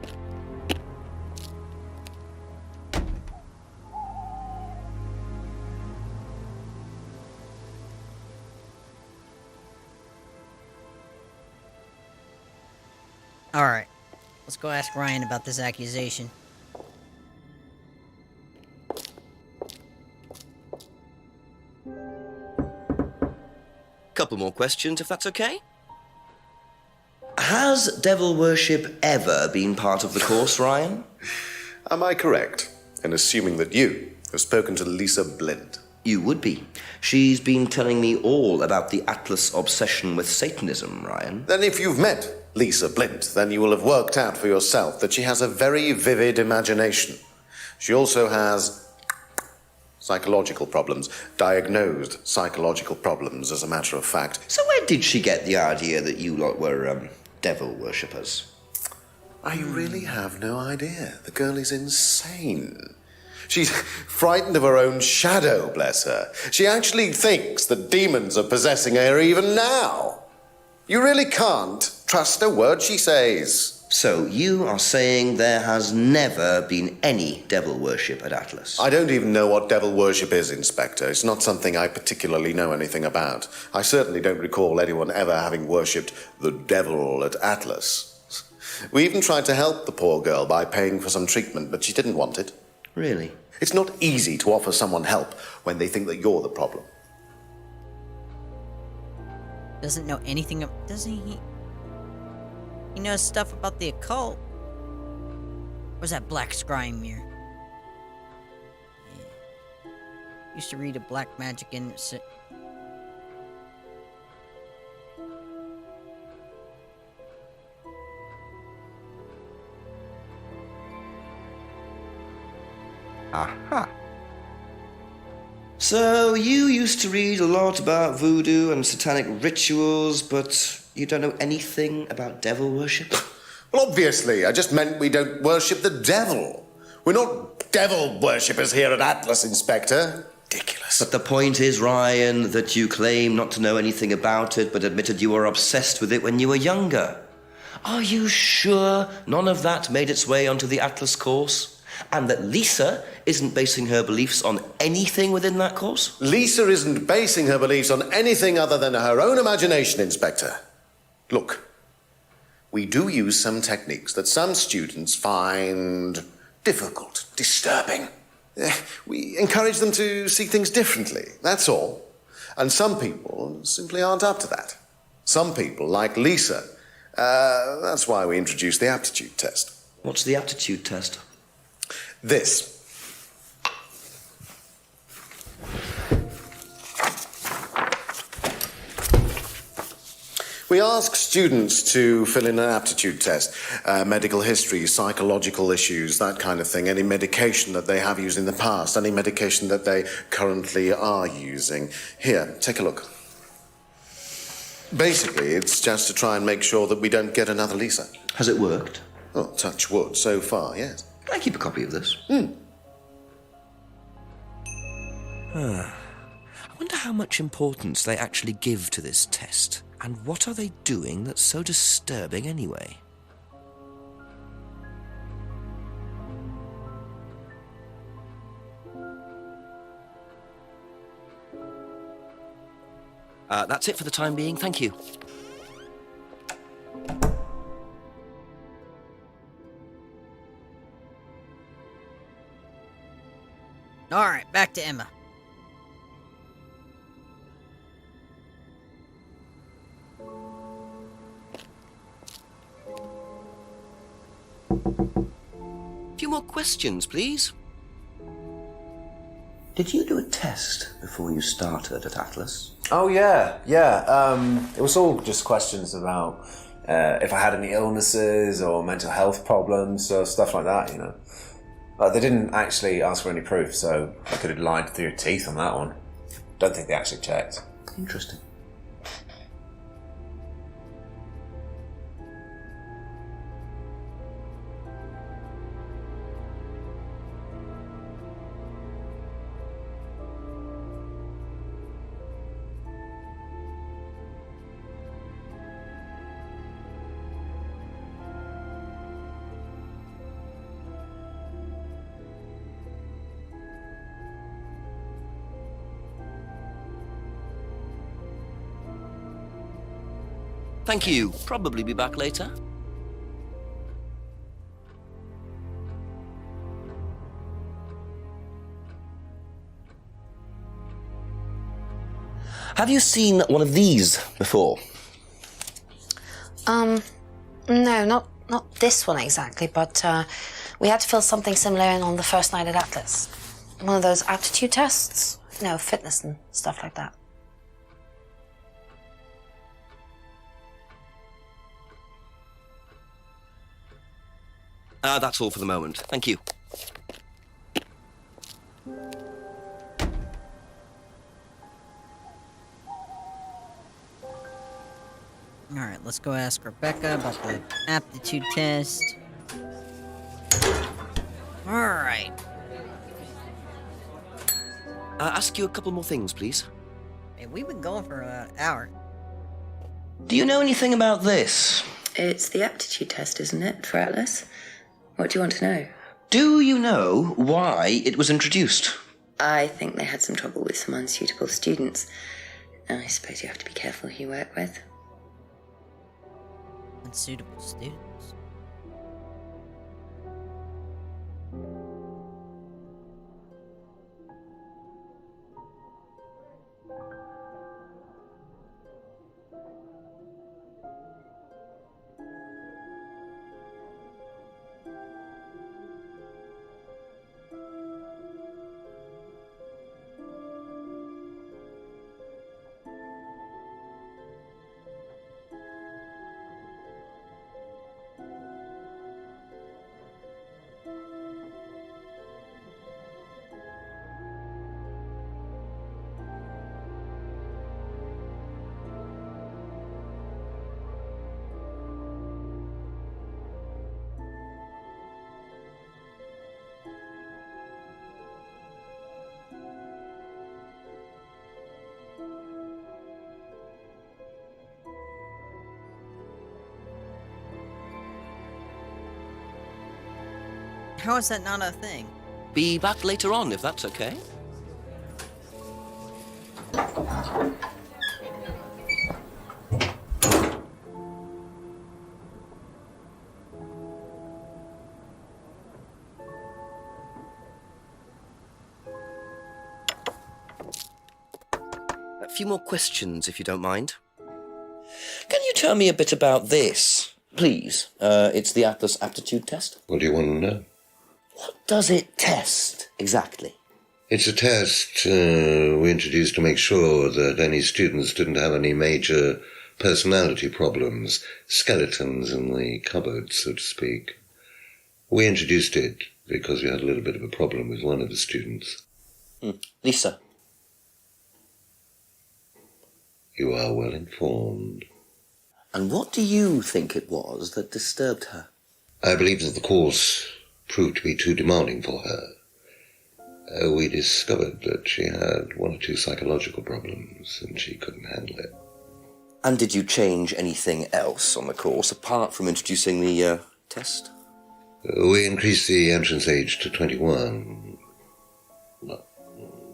Alright. Let's go ask Ryan about this accusation. Couple more questions, if that's okay. Has devil worship ever been part of the course, Ryan? Am I correct in assuming that you have spoken to Lisa Blind? You would be. She's been telling me all about the Atlas obsession with Satanism, Ryan. Then if you've met Lisa Blind, then you will have worked out for yourself that she has a very vivid imagination. She also has psychological problems, diagnosed psychological problems, as a matter of fact. So where did she get the idea that you lot were, devil worshippers? I really have no idea. The girl is insane. She's frightened of her own shadow, bless her. She actually thinks that demons are possessing her even now. You really can't trust a word she says. So you are saying there has never been any devil worship at Atlas? I don't even know what devil worship is, Inspector. It's not something I particularly know anything about. I certainly don't recall anyone ever having worshipped the devil at Atlas. We even tried to help the poor girl by paying for some treatment, but she didn't want it. Really? It's not easy to offer someone help when they think that you're the problem. Doesn't know anything doesn't he? He knows stuff about the occult. Where's that black scrying mirror? Yeah. Used to read a black magic in... Aha. So, you used to read a lot about voodoo and satanic rituals, but you don't know anything about devil worship? Well, obviously, I just meant we don't worship the devil. We're not devil worshippers here at Atlas, Inspector. Ridiculous. But the point is, Ryan, that you claim not to know anything about it, but admitted you were obsessed with it when you were younger. Are you sure none of that made its way onto the Atlas course? And that Lisa isn't basing her beliefs on anything within that course? Lisa isn't basing her beliefs on anything other than her own imagination, Inspector. Look, we do use some techniques that some students find difficult, disturbing. We encourage them to see things differently, that's all. And some people simply aren't up to that. Some people, like Lisa, that's why we introduced the aptitude test. What's the aptitude test? This. We ask students to fill in an aptitude test, medical history, psychological issues, that kind of thing, any medication that they have used in the past, any medication that they currently are using. Here, take a look. Basically, it's just to try and make sure that we don't get another Lisa. Has it worked? Well, touch wood, so far, yes. Can I keep a copy of this? I wonder how much importance they actually give to this test. And what are they doing that's so disturbing anyway? That's it for the time being, thank you. Alright, back to Emma. A few more questions, please. Did you do a test before you started at Atlas? Oh, yeah. It was all just questions about if I had any illnesses or mental health problems or stuff like that, you know. They didn't actually ask for any proof, so I could have lied through your teeth on that one. Don't think they actually checked. Interesting. Thank you. Probably be back later. Have you seen one of these before? No, not this one exactly, but we had to fill something similar in on the first night at Atlas. One of those aptitude tests, you know, fitness and stuff like that. That's all for the moment. Thank you. Alright, let's go ask Rebecca about the aptitude test. Alright. Ask you a couple more things, please. Hey, we've been going for about an hour. Do you know anything about this? It's the aptitude test, isn't it, for Atlas? What do you want to know? Do you know why it was introduced? I think they had some trouble with some unsuitable students. I suppose you have to be careful who you work with. Unsuitable students. How is that not a thing? Be back later on, if that's okay. A few more questions, if you don't mind. Can you tell me a bit about this, please? It's the Atlas Aptitude Test. What do you want to know? What does it test, exactly? It's a test we introduced to make sure that any students didn't have any major personality problems, skeletons in the cupboard, so to speak. We introduced it because we had a little bit of a problem with one of the students. Lisa. You are well informed. And what do you think it was that disturbed her? I believe that the course proved to be too demanding for her. We discovered that she had one or two psychological problems and she couldn't handle it. And did you change anything else on the course apart from introducing the test? We increased the entrance age to 21. Well,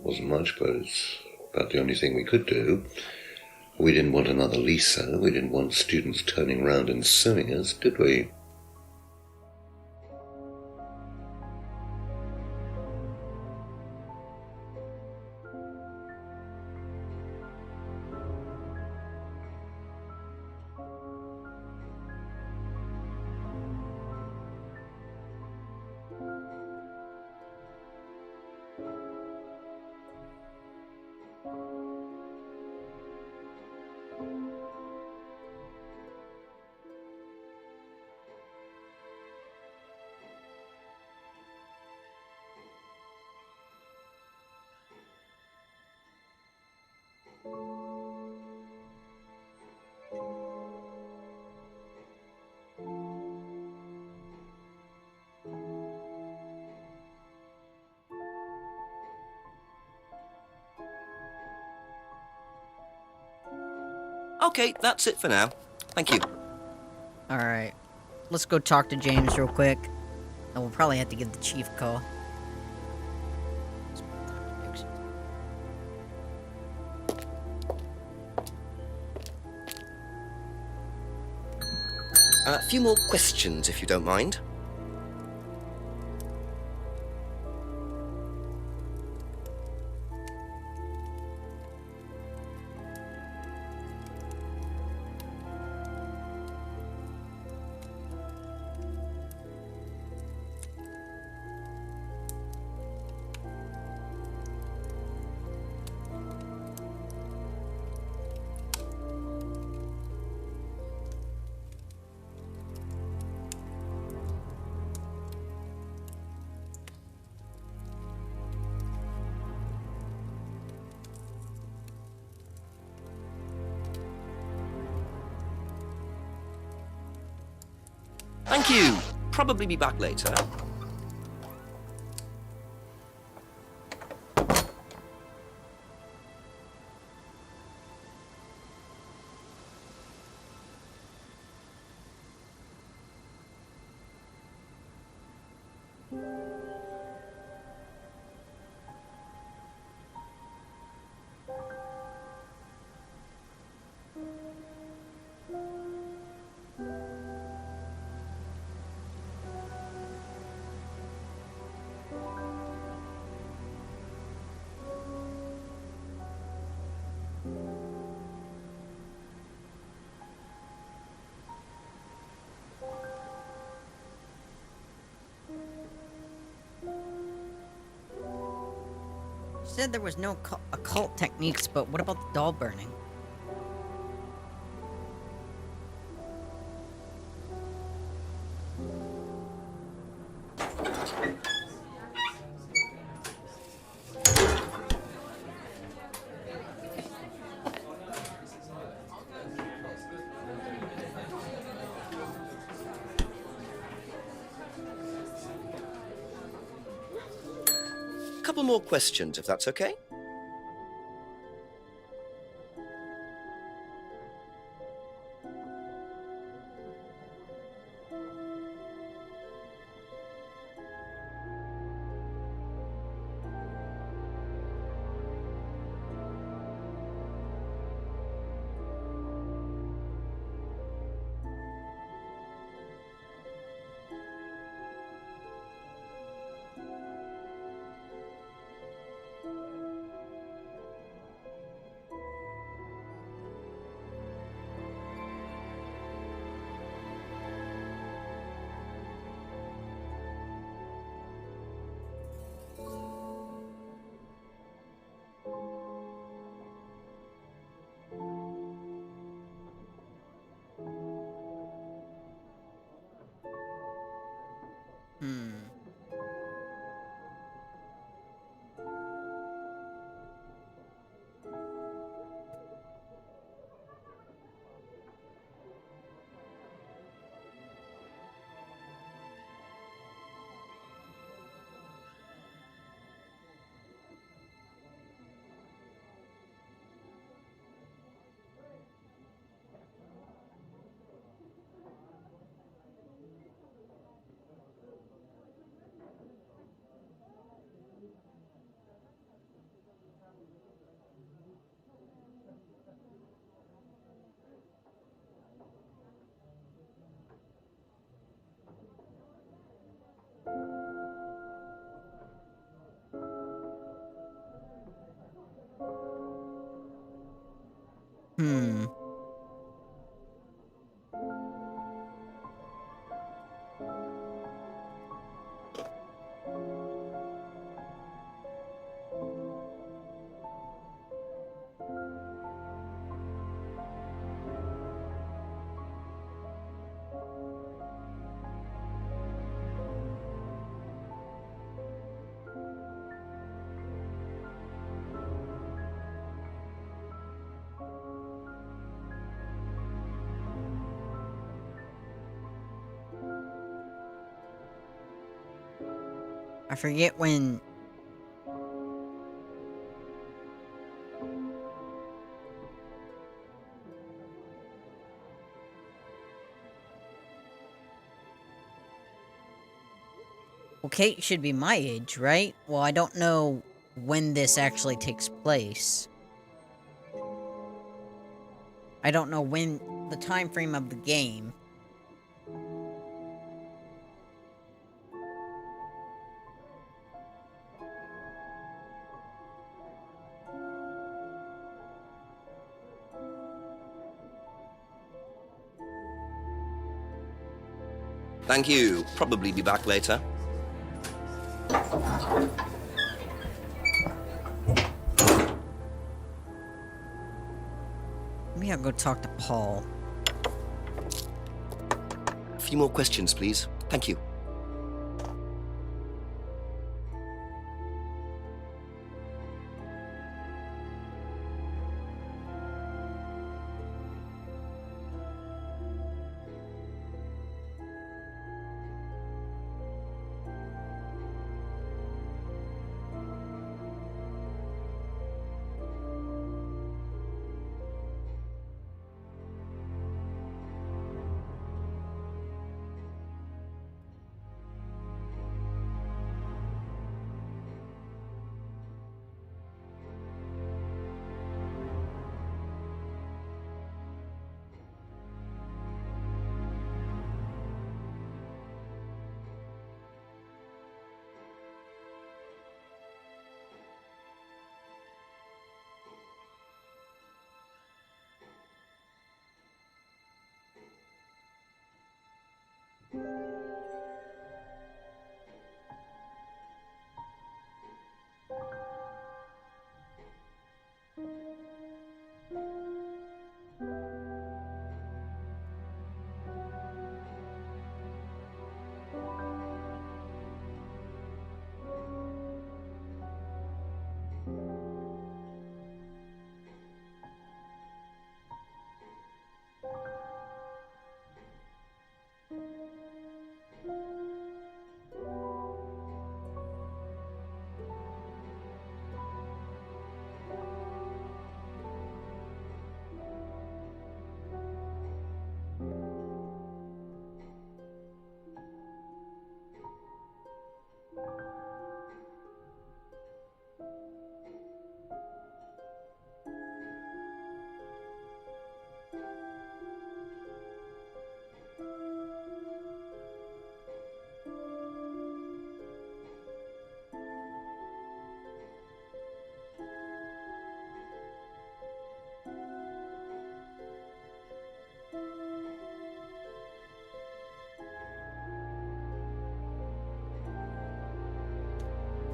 wasn't much, but it's about the only thing we could do. We didn't want another Lisa. We didn't want students turning around and suing us, did we? Okay, that's it for now. Thank you. Alright. Let's go talk to James real quick. And we'll probably have to give the chief a call. A few more questions, if you don't mind. Thank you. Probably be back later. You said there was no occult techniques, but what about the doll burning? Couple more questions, if that's okay. Hmm. Hmm. I forget when. Well, Kate should be my age, right? Well, I don't know when this actually takes place. I don't know when the time frame of the game. Thank you. Probably be back later. Maybe I'll go talk to Paul. A few more questions, please. Thank you.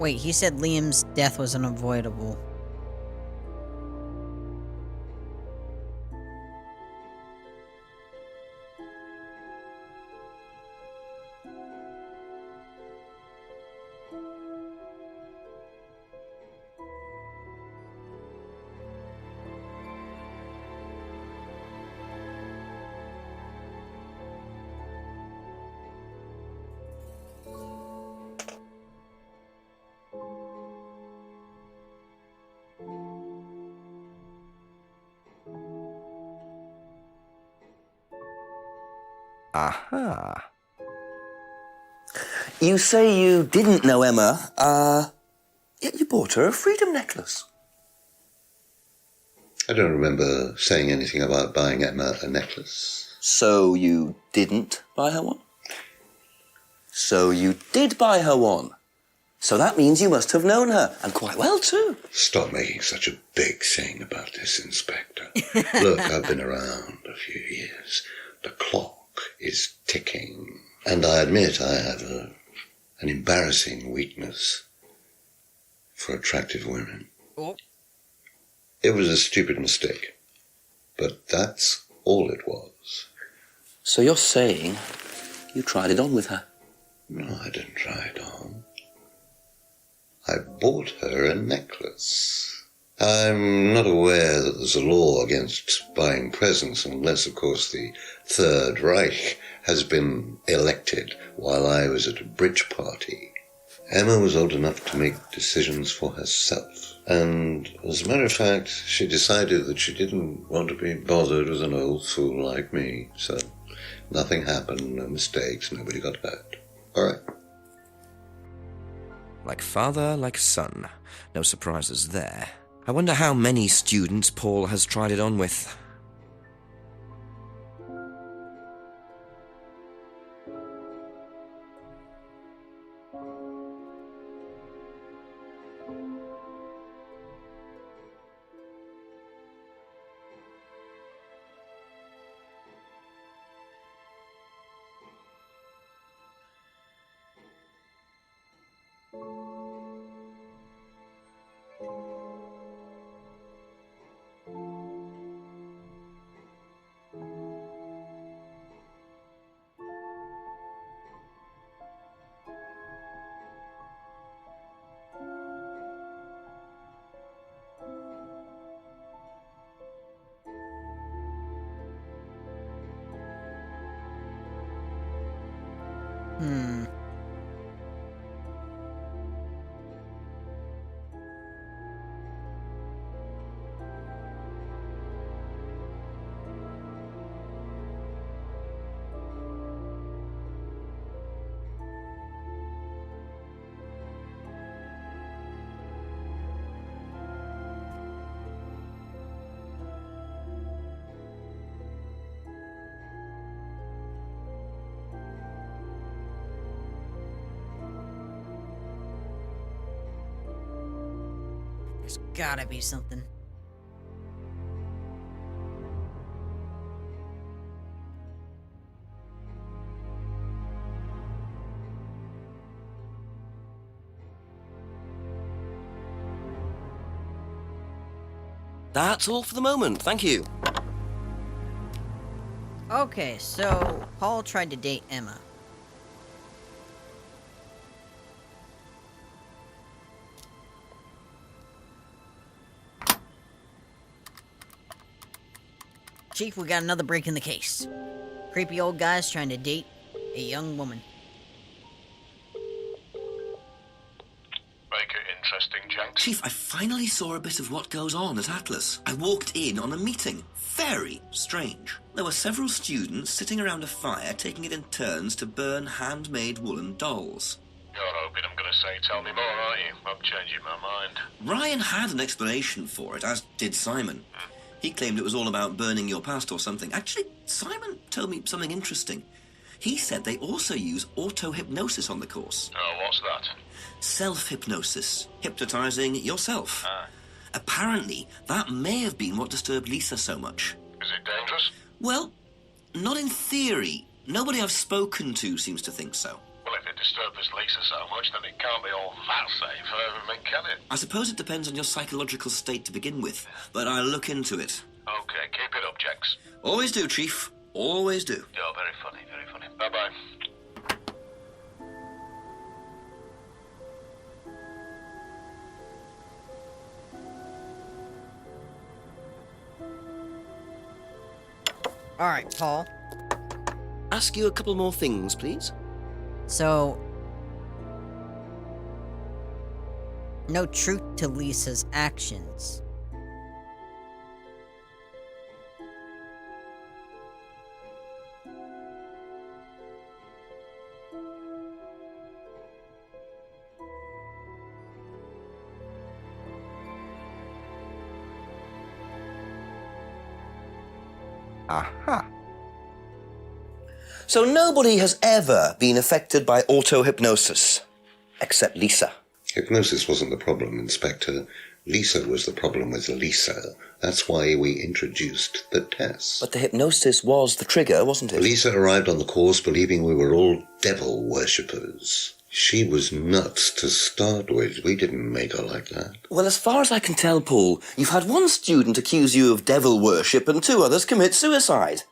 Wait, he said Liam's death was unavoidable. Aha. You say you didn't know Emma, yet you bought her a freedom necklace. I don't remember saying anything about buying Emma a necklace. So you didn't buy her one? So you did buy her one. So that means you must have known her, and quite well too. Stop making such a big thing about this, Inspector. Look, I've been around a few years. The clock is ticking. And I admit I have an embarrassing weakness for attractive women. Oh. It was a stupid mistake. But that's all it was. So you're saying you tried it on with her? No, I didn't try it on. I bought her a necklace. I'm not aware that there's a law against buying presents unless, of course, the Third Reich has been elected while I was at a bridge party. Emma was old enough to make decisions for herself. And as a matter of fact, she decided that she didn't want to be bothered with an old fool like me. So nothing happened, no mistakes, nobody got hurt. All right. Like father, like son. No surprises there. I wonder how many students Paul has tried it on with. There's gotta be something. That's all for the moment, thank you. Okay, so Paul tried to date Emma. Chief, we got another break in the case. Creepy old guy's trying to date a young woman. Make it interesting, Jenks. Chief, I finally saw a bit of what goes on at Atlas. I walked in on a meeting. Very strange. There were several students sitting around a fire taking it in turns to burn handmade woolen dolls. You're hoping I'm going to say tell me more, aren't you? I'm changing my mind. Ryan had an explanation for it, as did Simon. He claimed it was all about burning your past or something. Actually, Simon told me something interesting. He said they also use auto-hypnosis on the course. Oh, what's that? Self-hypnosis. Hypnotizing yourself. Apparently, that may have been what disturbed Lisa so much. Is it dangerous? Well, not in theory. Nobody I've spoken to seems to think so. Well, if it disturbs Lisa so much, then it can't be all that safe, can it? I suppose it depends on your psychological state to begin with, but I'll look into it. Okay, keep it up, Jenks. Always do, Chief. Always do. You're very funny, very funny. Bye-bye. Alright, Paul. Ask you a couple more things, please. So, no truth to Lisa's actions. Aha. So nobody has ever been affected by auto-hypnosis, except Lisa. Hypnosis wasn't the problem, Inspector. Lisa was the problem with Lisa. That's why we introduced the test. But the hypnosis was the trigger, wasn't it? Lisa arrived on the course believing we were all devil worshippers. She was nuts to start with. We didn't make her like that. Well, as far as I can tell, Paul, you've had one student accuse you of devil worship and 2 others commit suicide.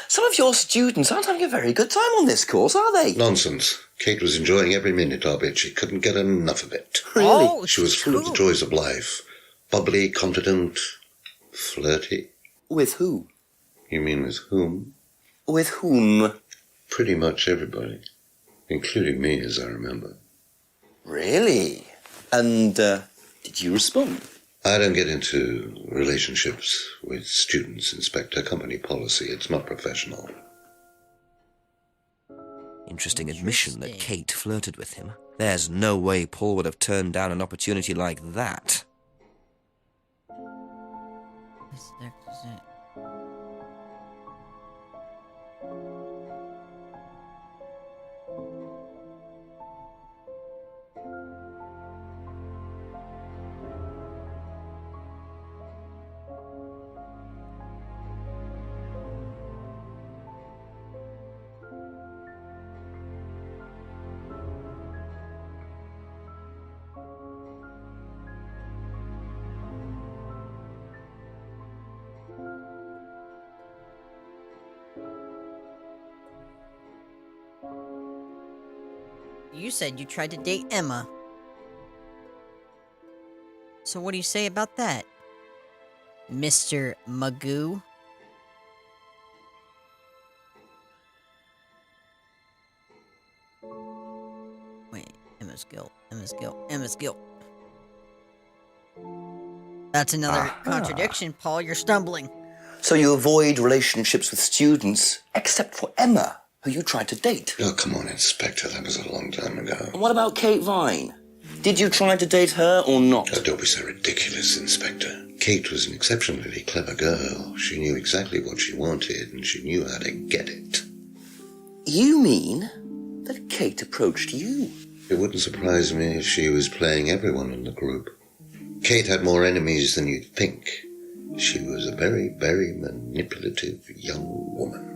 Some of your students aren't having a very good time on this course, are they? Nonsense. Kate was enjoying every minute of it. She couldn't get enough of it. Really? Oh, She was full of the joys of life. Bubbly, confident, flirty. With who? You mean with whom? With whom? Pretty much everybody. Including me, as I remember. Really? And, did you respond? I don't get into relationships with students, Inspector. Company policy. It's not professional. Interesting admission that Kate flirted with him. There's no way Paul would have turned down an opportunity like that. This is it. You said you tried to date Emma. So what do you say about that, Mr. Magoo? Wait, Emma's guilt. Emma's guilt. That's another contradiction, Paul. You're stumbling. So you avoid relationships with students, except for Emma, who you tried to date. Oh, come on, Inspector. That was a long time ago. And what about Kate Vine? Did you try to date her or not? Oh, don't be so ridiculous, Inspector. Kate was an exceptionally clever girl. She knew exactly what she wanted, and she knew how to get it. You mean that Kate approached you? It wouldn't surprise me if she was playing everyone in the group. Kate had more enemies than you'd think. She was a very, very manipulative young woman.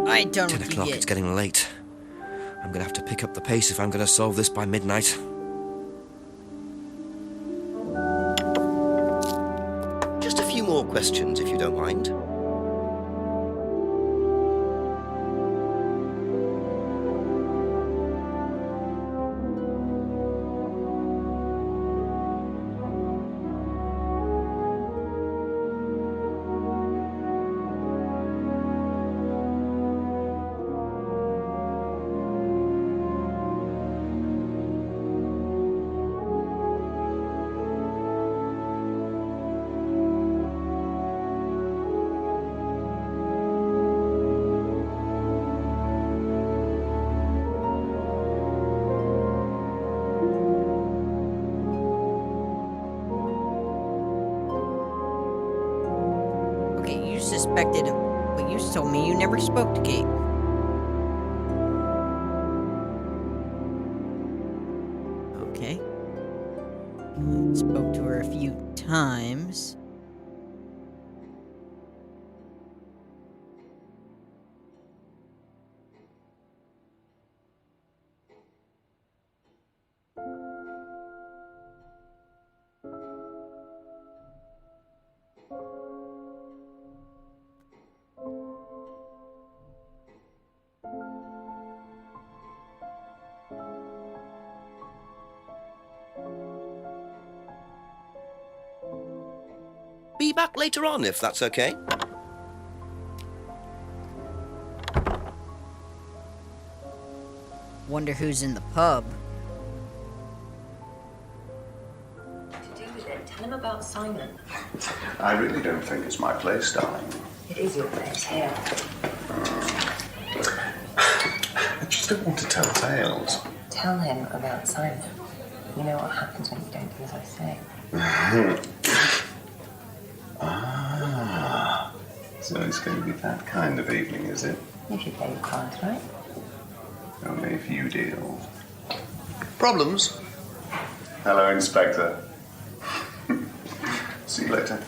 I ain't done 10 with you o'clock, yet. it's getting late. I'm gonna have to pick up the pace if I'm gonna solve this by midnight. Just a few more questions, if you don't mind. Okay, you suspected, but you told me you never spoke to Kate. Okay. Spoke to her a few times. Be back later on, if that's okay. Wonder who's in the pub. To do with it, tell him about Simon. I really don't think it's my place, darling. It is your place here. I just don't want to tell tales. Tell him about Simon. You know what happens when you don't do as I say. Ah, so it's going to be that kind of evening, is it? If you pay your cards, right? Only if you deal. Problems? Hello, Inspector. See you later.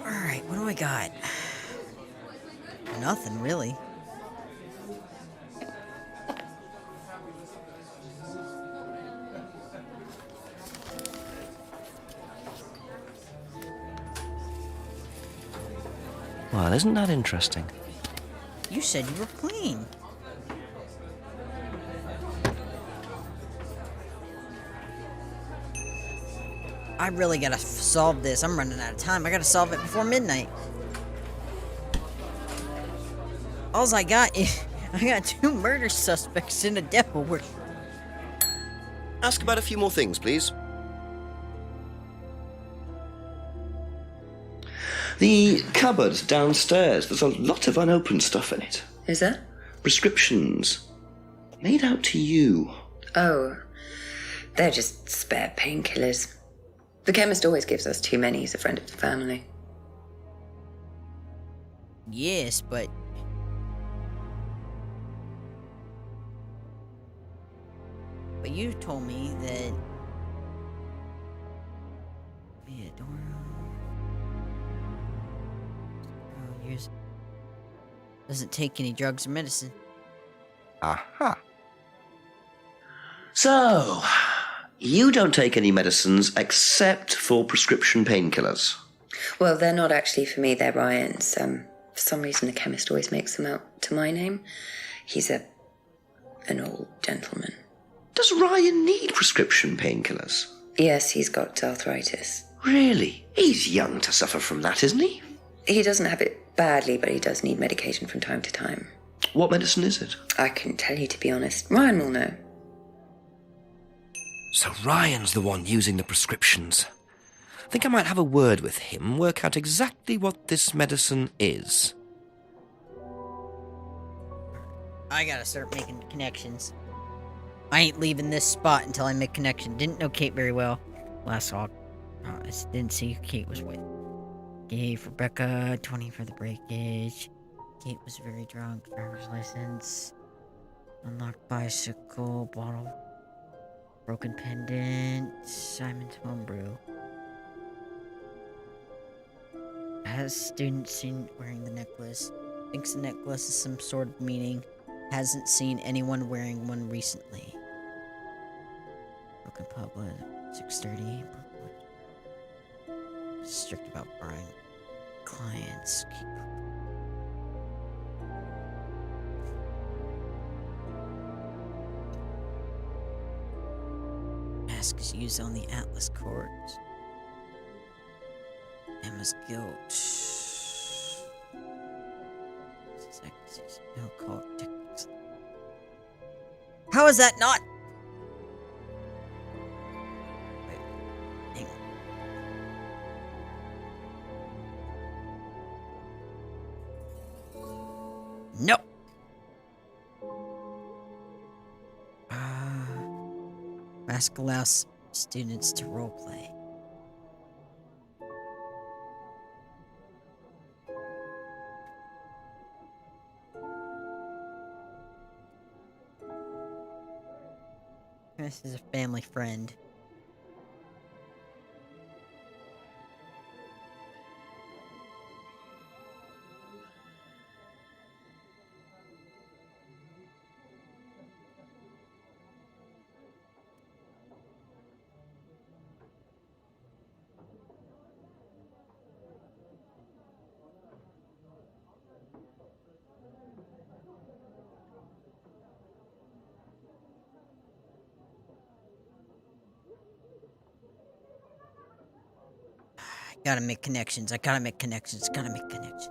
Alright, what do I got? Nothing, really. Well, isn't that interesting? You said you were clean. I really gotta solve this. I'm running out of time. I gotta solve it before midnight. Alls I got is... I got 2 murder suspects in a devil worship. Ask about a few more things, please. The cupboard downstairs, there's a lot of unopened stuff in it. Is there? Prescriptions. Made out to you. Oh, they're just spare painkillers. The chemist always gives us too many. He's a friend of the family. Yes, but... But you told me that... Doesn't take any drugs or medicine. Aha. So, you don't take any medicines except for prescription painkillers. Well, they're not actually for me. They're Ryan's. For some reason, the chemist always makes them out to my name. He's an old gentleman. Does Ryan need prescription painkillers? Yes, he's got arthritis. Really? He's young to suffer from that, isn't he? He doesn't have it badly, but he does need medication from time to time. What medicine is it? I couldn't tell you, to be honest. Ryan will know. So Ryan's the one using the prescriptions. I think I might have a word with him, work out exactly what this medicine is. I gotta start making connections. I ain't leaving this spot until I make connection. Didn't know Kate very well. Last saw, I didn't see who Kate was with. Gave Rebecca 20 for the breakage. Kate was very drunk. Driver's license. Unlocked bicycle. Bottle. Broken pendant. Simon's homebrew. Has student seen wearing the necklace. Thinks the necklace is some sort of meaning. Hasn't seen anyone wearing one recently. Broken public. 6:30. Strict about buying clients. Mask is used on the Atlas court. Emma's guilt. No call techniques. How is that not? Wait, hang on. No. Mask allows students to roleplay. This is a family friend. Gotta make connections. I gotta make connections. Gotta make connections.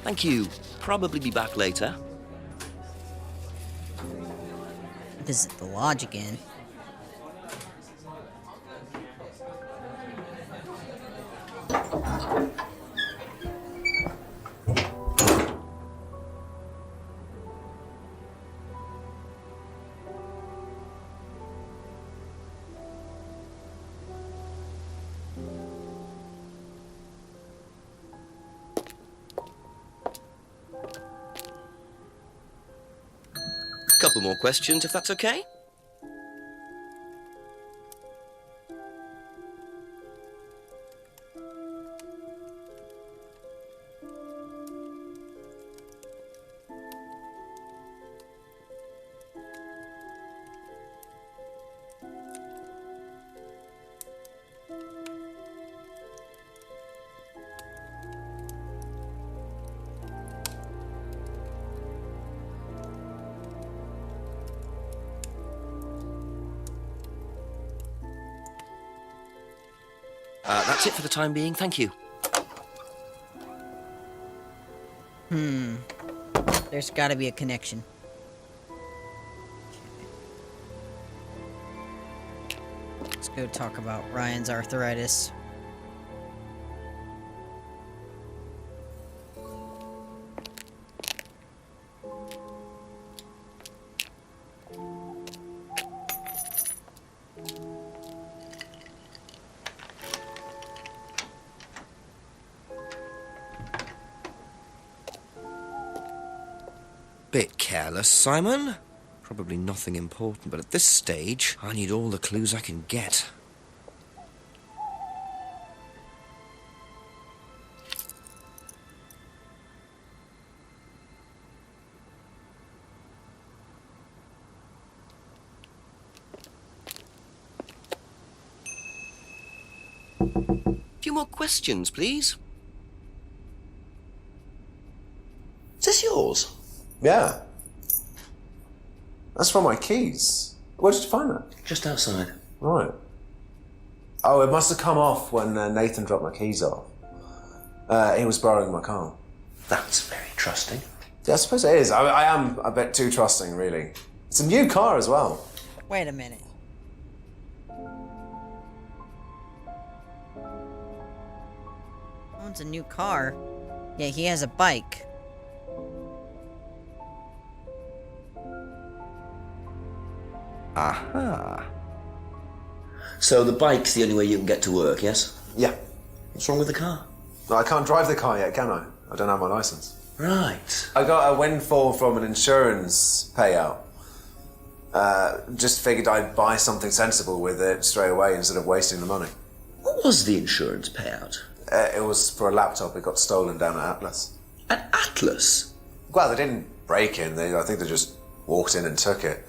Thank you. Probably be back later. Visit the lodge again. Couple more questions, if that's okay? That's it for the time being, thank you. There's gotta be a connection. Let's go talk about Ryan's arthritis. Bit careless, Simon. Probably nothing important, but at this stage, I need all the clues I can get. A few more questions, please. Is this yours? Yeah. That's from my keys. Where did you find that? Just outside. Right. Oh, it must have come off when Nathan dropped my keys off. He was borrowing my car. That's very trusting. Yeah, I suppose it is. I am a bit too trusting, really. It's a new car as well. Wait a minute. Owns a new car? Yeah, he has a bike. Aha. So the bike's the only way you can get to work, yes? Yeah. What's wrong with the car? No, I can't drive the car yet, can I? I don't have my license. Right. I got a windfall from an insurance payout. Just figured I'd buy something sensible with it straight away instead of wasting the money. What was the insurance payout? It was for a laptop. It got stolen down at Atlas. At Atlas? Well, they didn't break in. I think they just walked in and took it.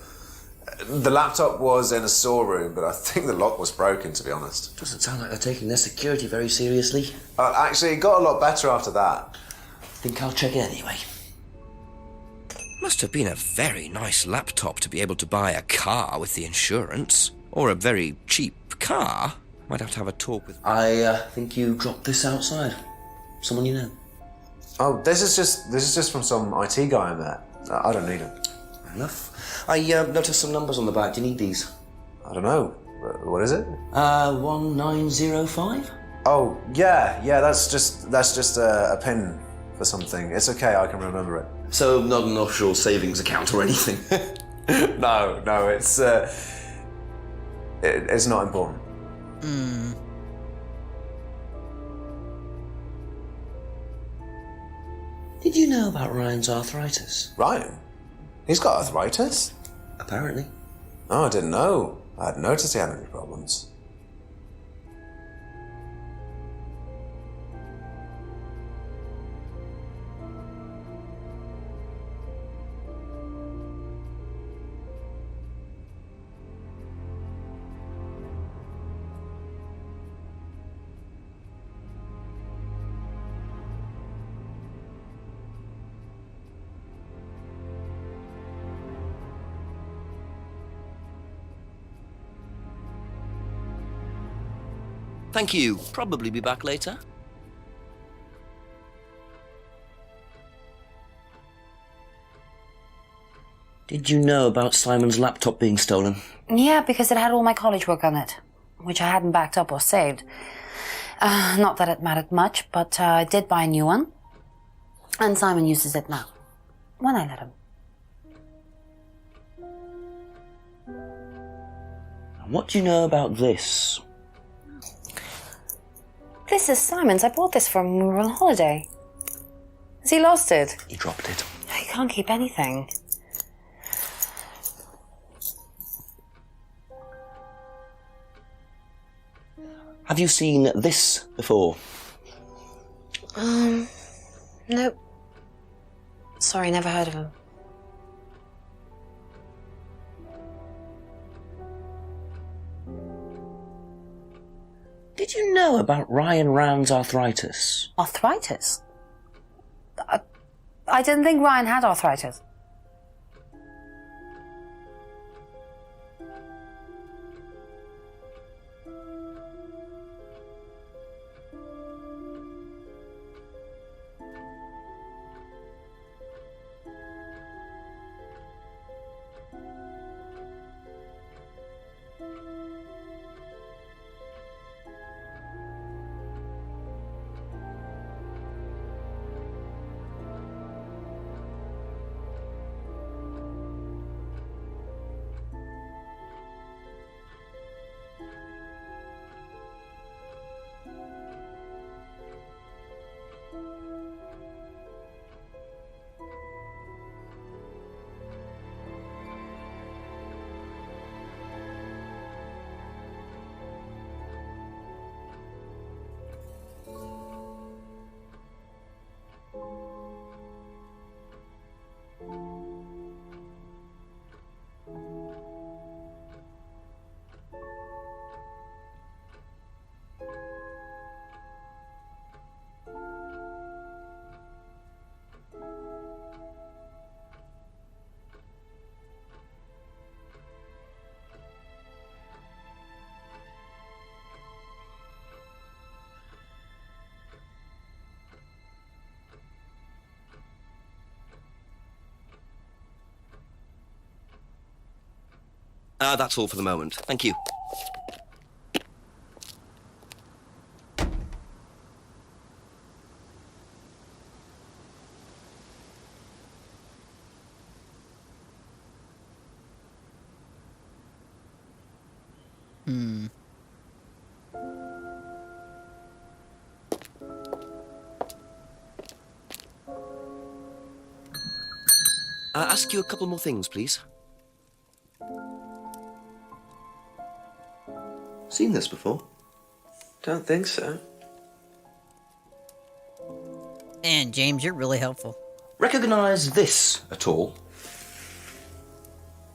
The laptop was in a storeroom, but I think the lock was broken, to be honest. Doesn't sound like they're taking their security very seriously. Actually, it got a lot better after that. Think I'll check it anyway. Must have been a very nice laptop to be able to buy a car with the insurance. Or a very cheap car. Might have to have a talk with... I think you dropped this outside. Someone you know. Oh, this is just from some IT guy I met. I don't need it. Fair enough. I noticed some numbers on the back. Do you need these? I don't know. What is it? 1905? Oh, yeah, that's just a pin for something. It's okay, I can remember it. So, not an offshore savings account or anything? No, it's not important. Did you know about Ryan's arthritis? Ryan? He's got arthritis? Apparently. Oh, I didn't know. I hadn't noticed he had any problems. Thank you. Probably be back later. Did you know about Simon's laptop being stolen? Yeah, because it had all my college work on it, which I hadn't backed up or saved. Not that it mattered much, but I did buy a new one. And Simon uses it now, when I let him. What do you know about this? This is Simon's. I bought this for him when we were on holiday. Has he lost it? He dropped it. He can't keep anything. Have you seen this before? Nope. Sorry, never heard of him. Did you know about Ryan Round's arthritis? Arthritis? I didn't think Ryan had arthritis. That's all for the moment. Thank you. Ask you a couple more things, please. Seen this before? Don't think so. And James, you're really helpful. Recognize this at all?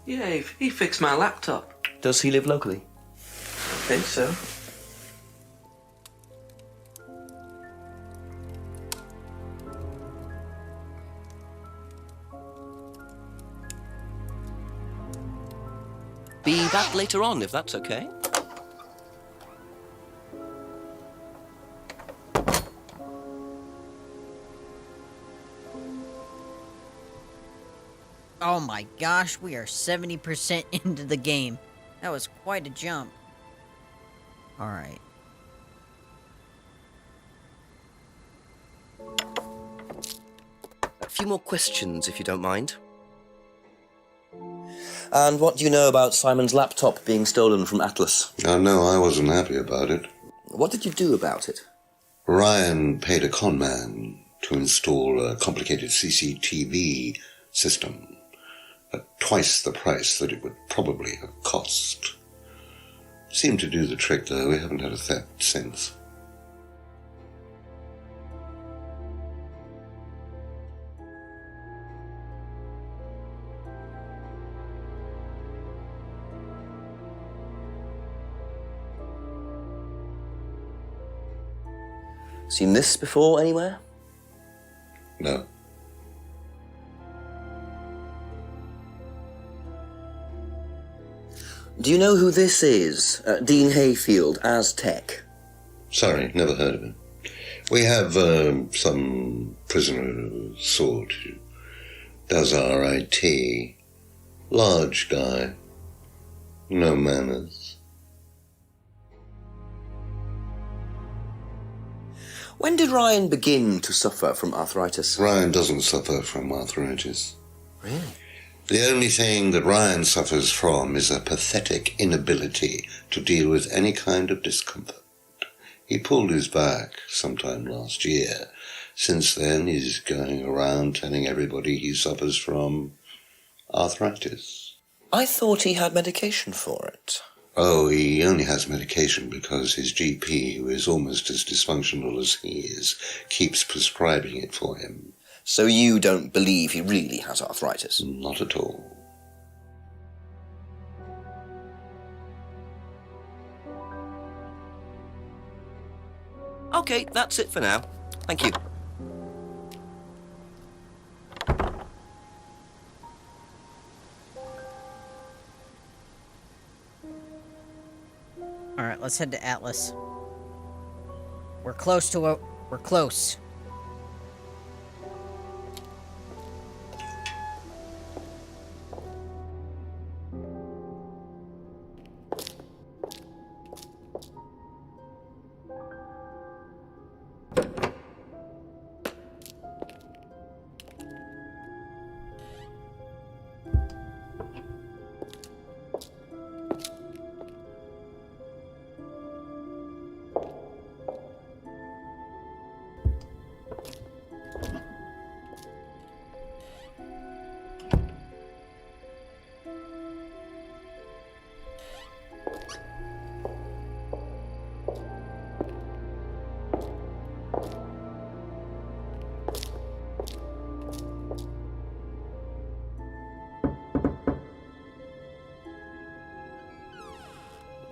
Yeah, he fixed my laptop. Does he live locally? I think so. Be back later on, if that's okay. Oh my gosh, we are 70% into the game. That was quite a jump. Alright. few more questions, if you don't mind. And what do you know about Simon's laptop being stolen from Atlas? No, I wasn't happy about it. What did you do about it? Ryan paid a con man to install a complicated CCTV system at twice the price that it would probably have cost. Seemed to do the trick, though. We haven't had a theft since. Seen this before anywhere? No. Do you know who this is? Dean Hayfield, Aztec. Sorry, never heard of him. We have some prisoner of sort who does our IT. Large guy. No manners. When did Ryan begin to suffer from arthritis? Ryan doesn't suffer from arthritis. Really? The only thing that Ryan suffers from is a pathetic inability to deal with any kind of discomfort. He pulled his back sometime last year. Since then, he's going around telling everybody he suffers from arthritis. I thought he had medication for it. Oh, he only has medication because his GP, who is almost as dysfunctional as he is, keeps prescribing it for him. So you don't believe he really has arthritis? Not at all. Okay, that's it for now. Thank you. Alright, let's head to Atlas. We're close to a... We're close.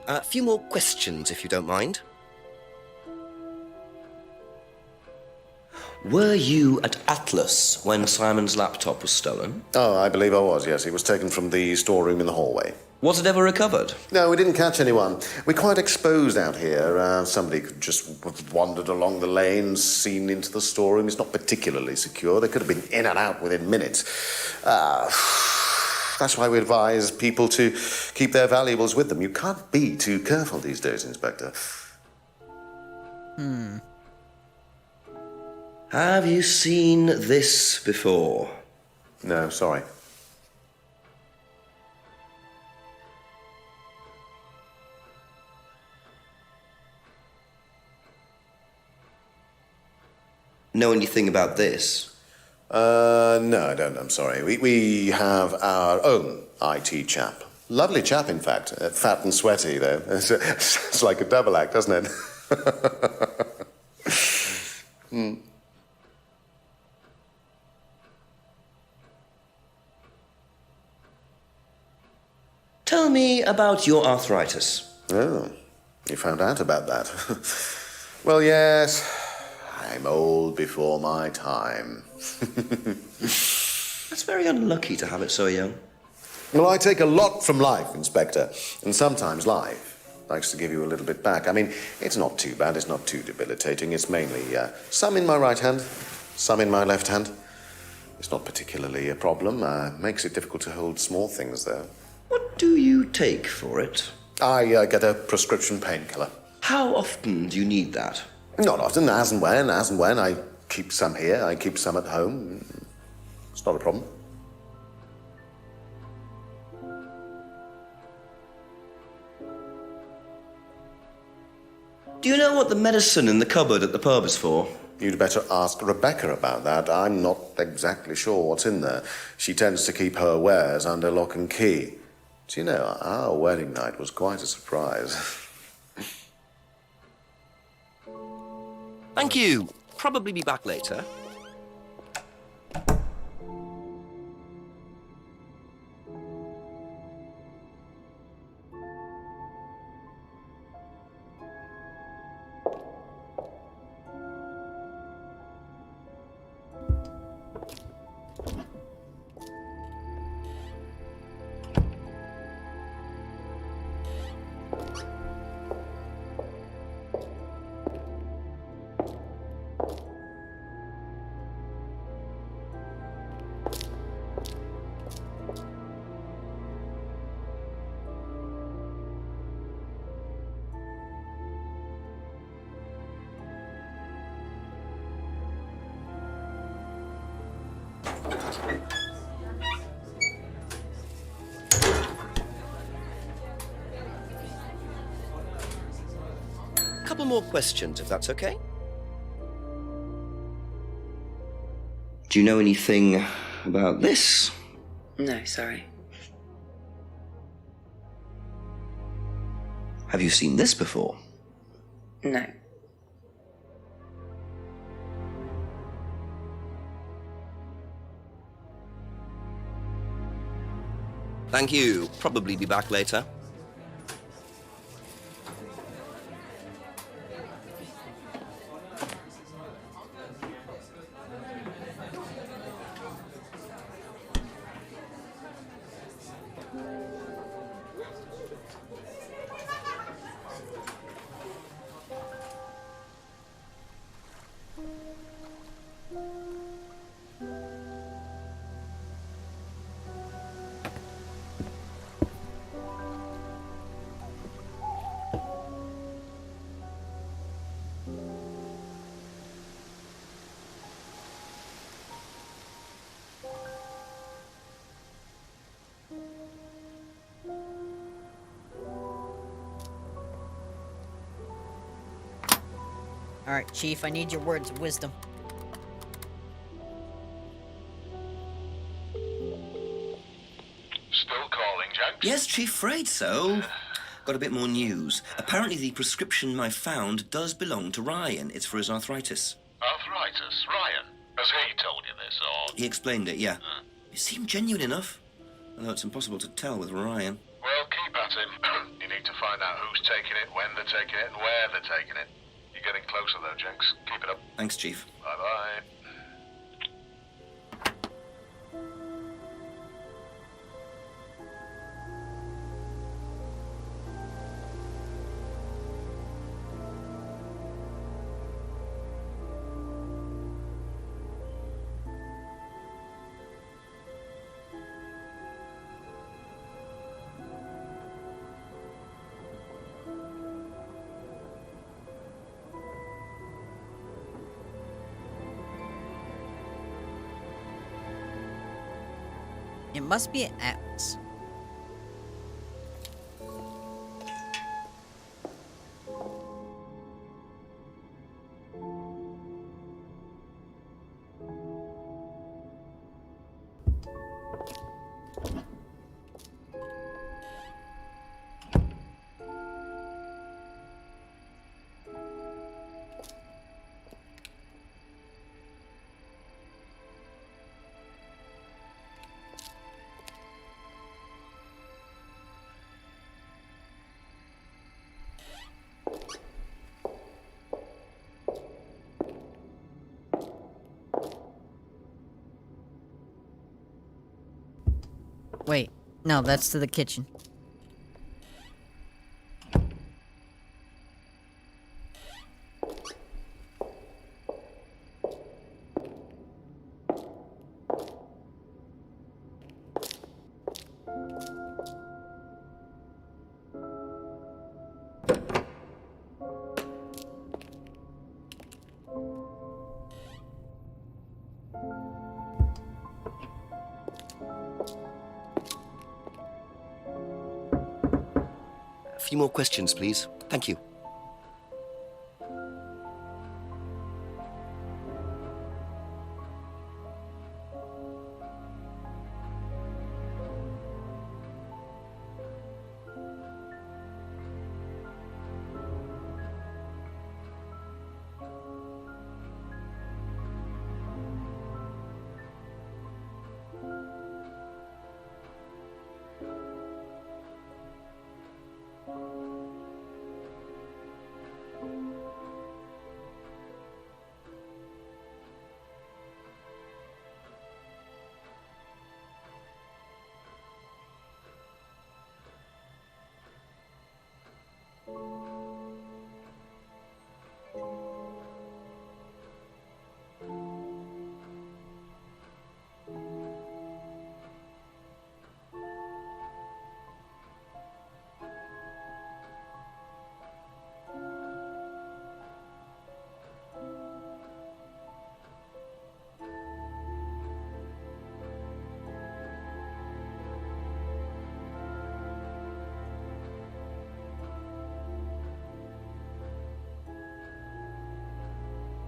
A few more questions, if you don't mind. Were you at Atlas when Simon's laptop was stolen? Oh, I believe I was, yes. It was taken from the storeroom in the hallway. Was it ever recovered? No, we didn't catch anyone. We're quite exposed out here. Somebody could just have wandered along the lanes, seen into the storeroom. It's not particularly secure. They could have been in and out within minutes. That's why we advise people to keep their valuables with them. You can't be too careful these days, Inspector. Have you seen this before? No, sorry. Know anything about this? No, I don't. I'm sorry. We have our own IT chap. Lovely chap, in fact. Fat and sweaty, though. It's like a double act, doesn't it? Tell me about your arthritis. Oh, you found out about that. Well, yes, I'm old before my time. It's very unlucky to have it so young. Well, I take a lot from life, Inspector, and sometimes life likes to give you a little bit back. I mean, it's not too bad, it's not too debilitating. It's mainly some in my right hand, some in my left hand. It's not particularly a problem. Makes it difficult to hold small things, though. What do you take for it? I get a prescription painkiller. How often do you need that? Not often, as and when. I keep some here, I keep some at home. It's not a problem. Do you know what the medicine in the cupboard at the pub is for? You'd better ask Rebecca about that. I'm not exactly sure what's in there. She tends to keep her wares under lock and key. Do you know, our wedding night was quite a surprise. Thank you. Probably be back later. A couple more questions, if that's okay. Do you know anything about this? No, sorry. Have you seen this before? No. Thank you. Probably be back later. Alright, Chief, I need your words of wisdom. Still calling, Jenks? Yes, Chief, afraid so. Got a bit more news. Apparently the prescription I found does belong to Ryan. It's for his arthritis. Arthritis, Ryan. Has he told you this, or...? He explained it, yeah. It seemed genuine enough. Although it's impossible to tell with Ryan. Well, keep at him. You need to find out who's taking it, when they're taking it, and where they're taking it. You're getting closer, though, Jenks. Keep it up. Thanks, Chief. Bye-bye. It must be an atlas. Wait, no, that's to the kitchen. few more questions, please. Thank you.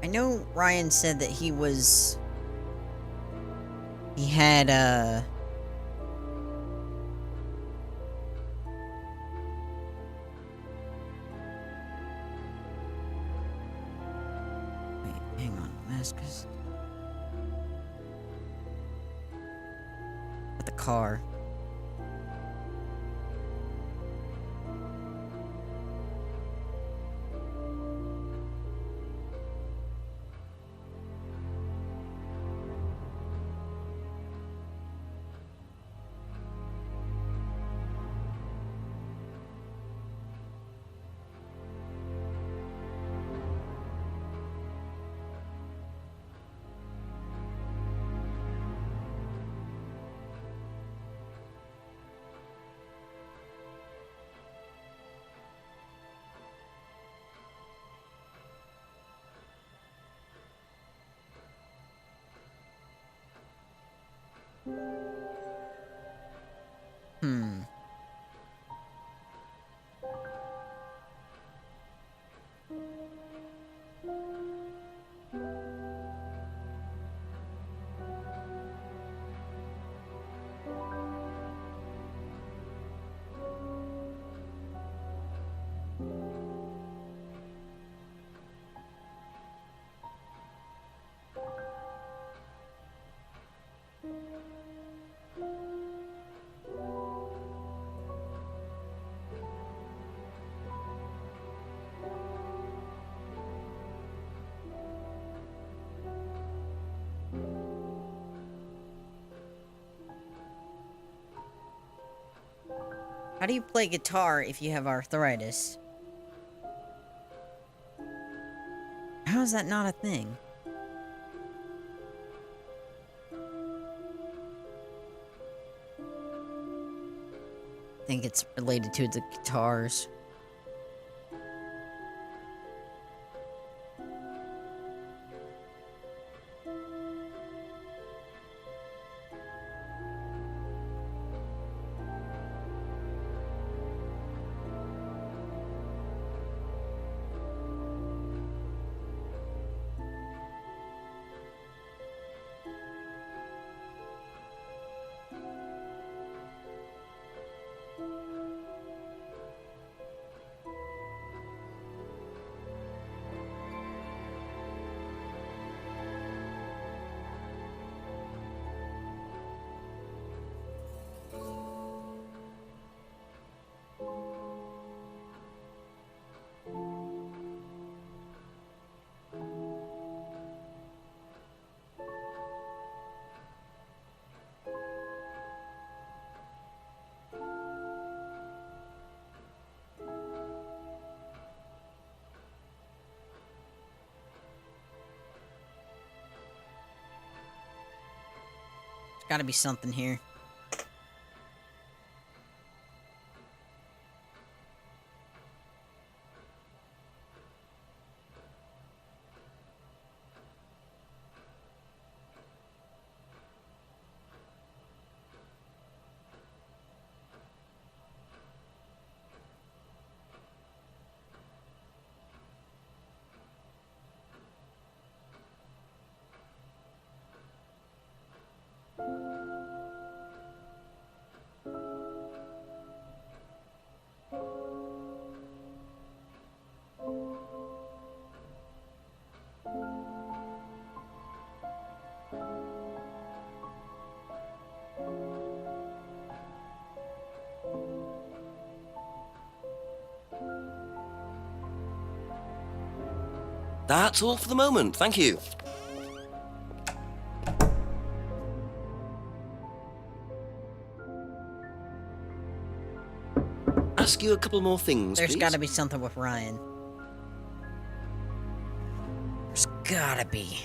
I know Ryan said that he had, wait, hang on, Damascus. With the car. Hmm. How do you play guitar if you have arthritis? How is that not a thing? I think it's related to the guitars. There's gotta be something here. That's all for the moment, thank you. Ask you a couple more things, There's please. gotta be something with Ryan. There's gotta be.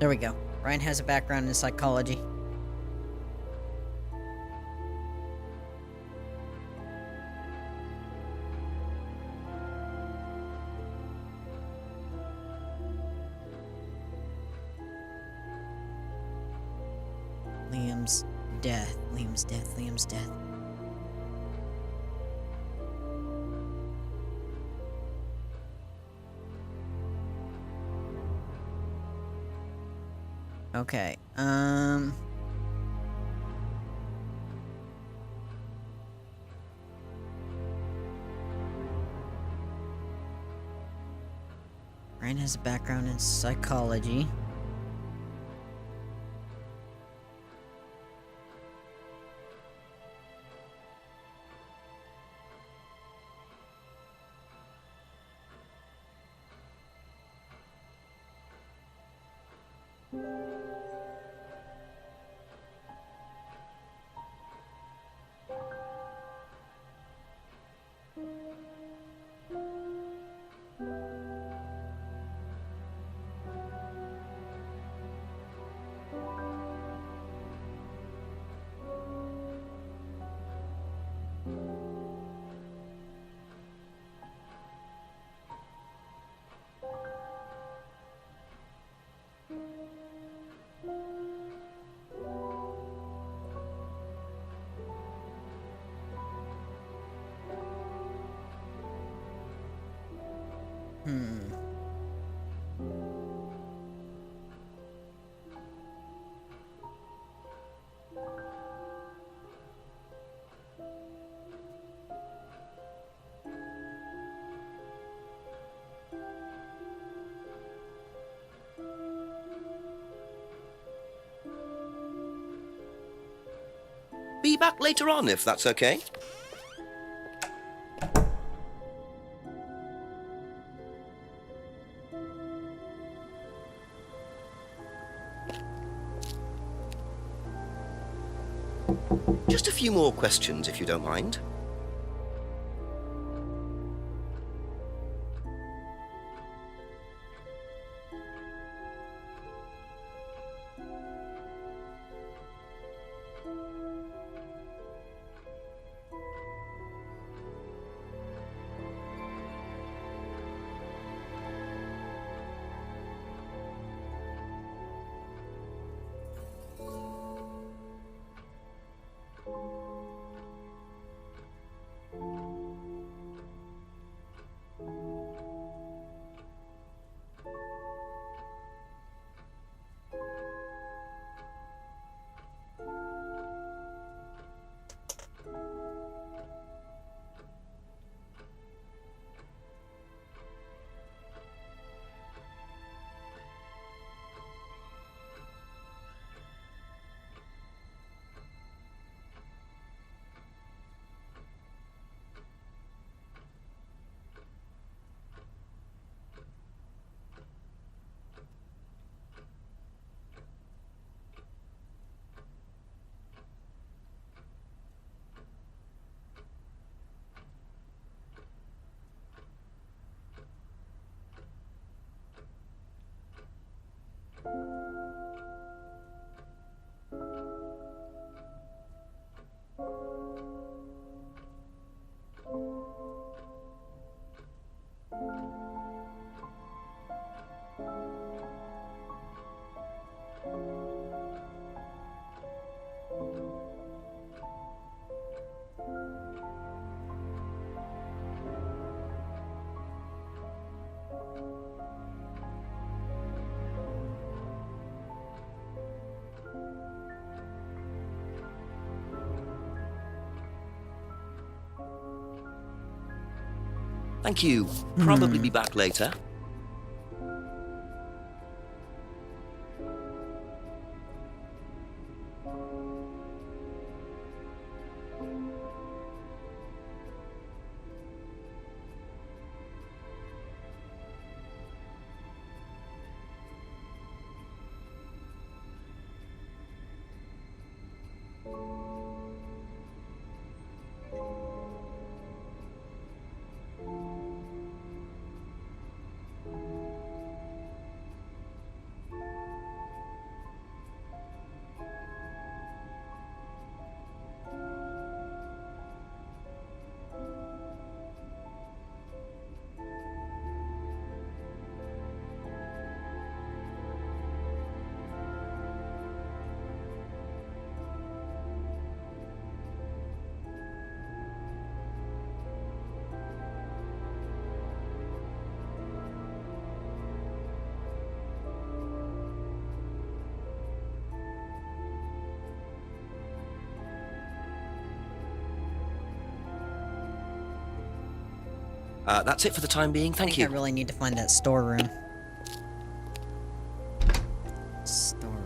There we go. Ryan has a background in psychology. Liam's death. Liam's death. Liam's death. Okay, Ryan has a background in psychology. Be back later on, if that's okay. Just a few more questions, if you don't mind. Thank you. Probably be back later. That's it for the time being. I Thank think you. I really need to find that storeroom. Storeroom.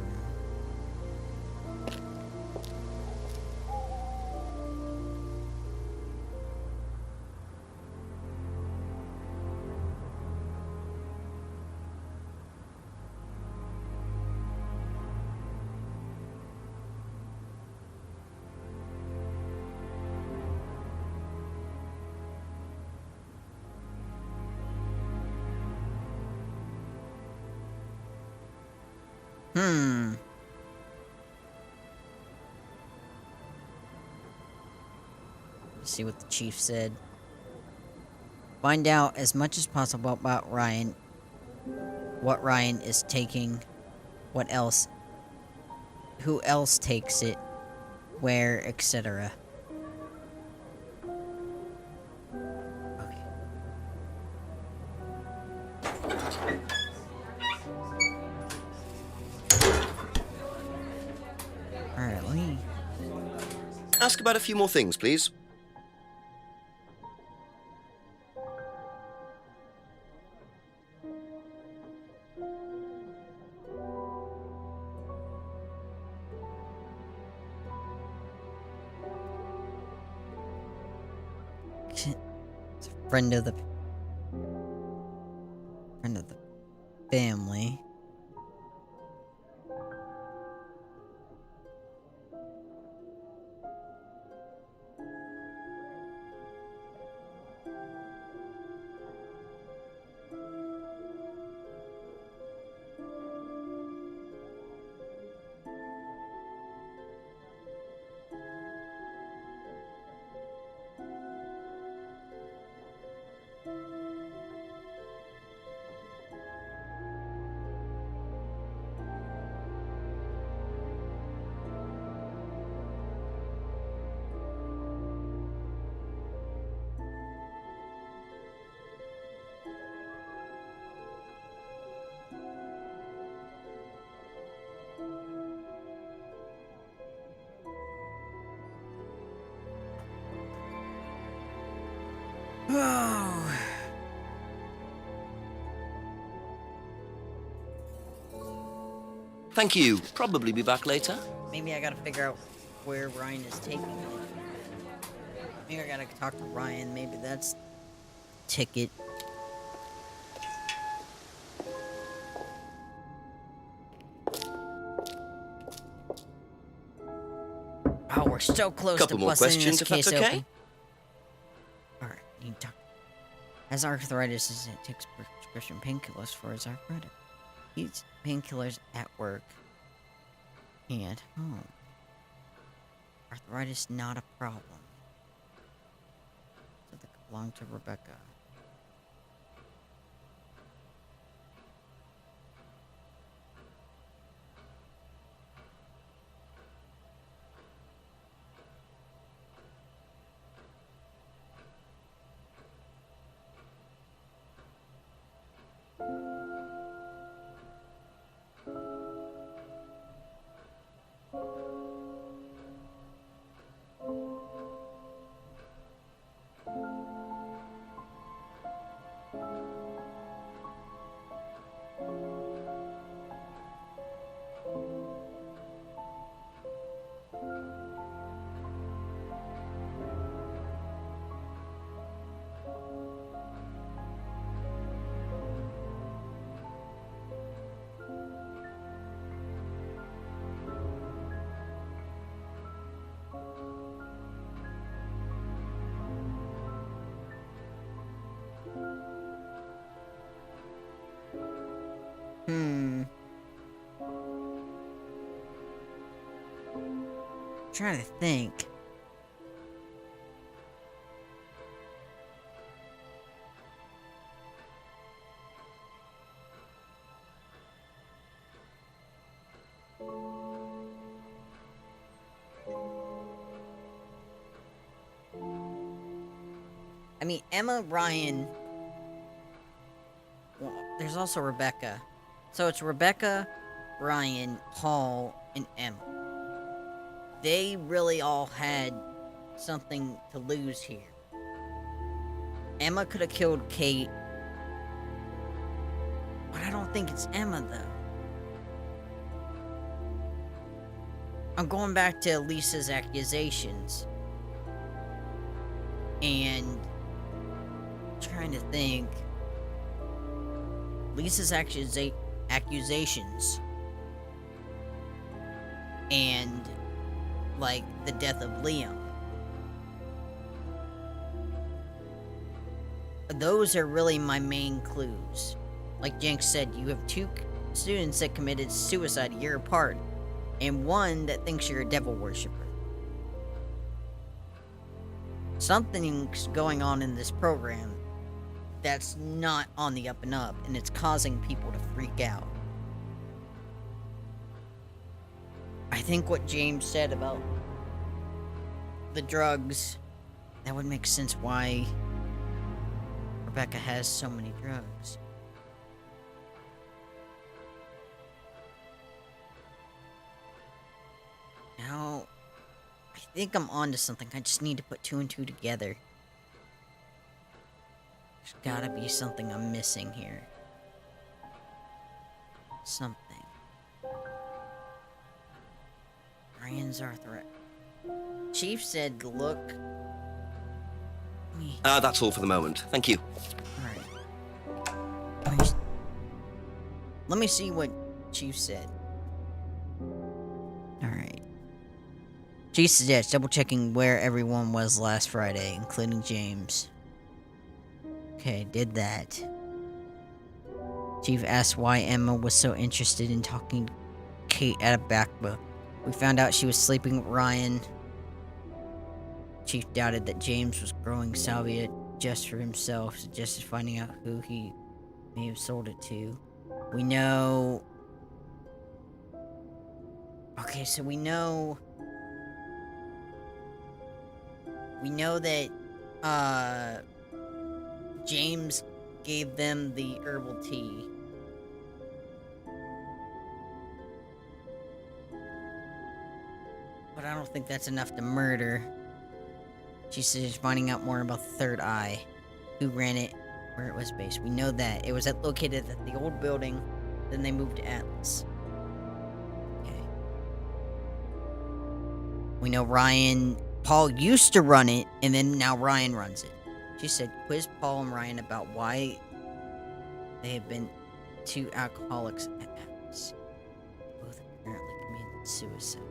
Let's see what the chief said. Find out as much as possible about Ryan. What Ryan is taking. What else. Who else takes it. Where, etc. Okay. Alright, let me... Ask about a few more things, please. It's a friend of the family. Oh. Thank you. Probably be back later. Maybe I gotta figure out where Ryan is taking me. Maybe I gotta talk to Ryan. Maybe that's ticket. Oh, we're so close Couple to more busting questions, this if that's case okay? open. All right, you talk. Has arthritis, it takes prescription painkillers for his arthritis. He eats painkillers at work and at home. Arthritis not a problem. So that belonged to Rebecca. Trying to think. I mean, Emma, Ryan. Well, there's also Rebecca. So it's Rebecca, Ryan, Paul, and Emma. They really all had something to lose here. Emma could have killed Kate, but I don't think it's Emma, though. I'm going back to Lisa's accusations. And trying to think. Lisa's accusations. And, like, the death of Liam. Those are really my main clues. Like Jenks said, you have 2 students that committed suicide a year apart, and 1 that thinks you're a devil worshiper. Something's going on in this program that's not on the up and up, and it's causing people to freak out. I think what James said about the drugs, that would make sense why Rebecca has so many drugs. Now, I think I'm onto something. I just need to put 2 and 2 together. There's gotta be something I'm missing here. Something. Ryan's arthritis. Chief said, look. That's all for the moment. Thank you. Alright. Let me see what Chief said. Alright. Chief suggests double checking where everyone was last Friday, including James. Okay, did that. Chief asked why Emma was so interested in talking to Kate at a backbook. We found out she was sleeping with Ryan. Chief doubted that James was growing salvia just for himself, suggested finding out who he may have sold it to. We know... Okay, so we know that, James gave them the herbal tea. But I don't think that's enough to murder. She says finding out more about the third eye. Who ran it, where it was based. We know that. It was located at the old building, then they moved to Atlas. Okay. We know Paul used to run it, and then now Ryan runs it. She said, quiz Paul and Ryan about why they have been 2 alcoholics at Atlas. Both apparently committed suicide.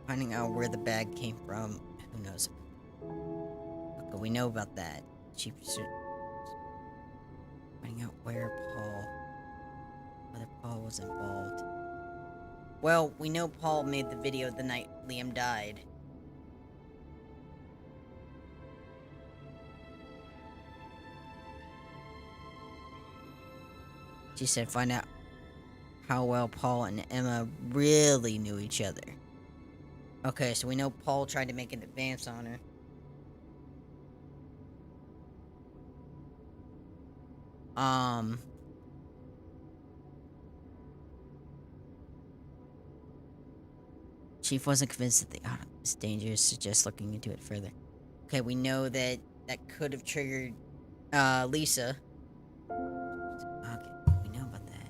Finding out where the bag came from, who knows? Okay, we know about that. Chief finding out whether Paul was involved. Well, we know Paul made the video the night Liam died. She said find out how well Paul and Emma really knew each other. Okay, so we know Paul tried to make an advance on her. Chief wasn't convinced that the auto was dangerous, suggests looking into it further. Okay, we know that could have triggered Lisa. Okay, we know about that.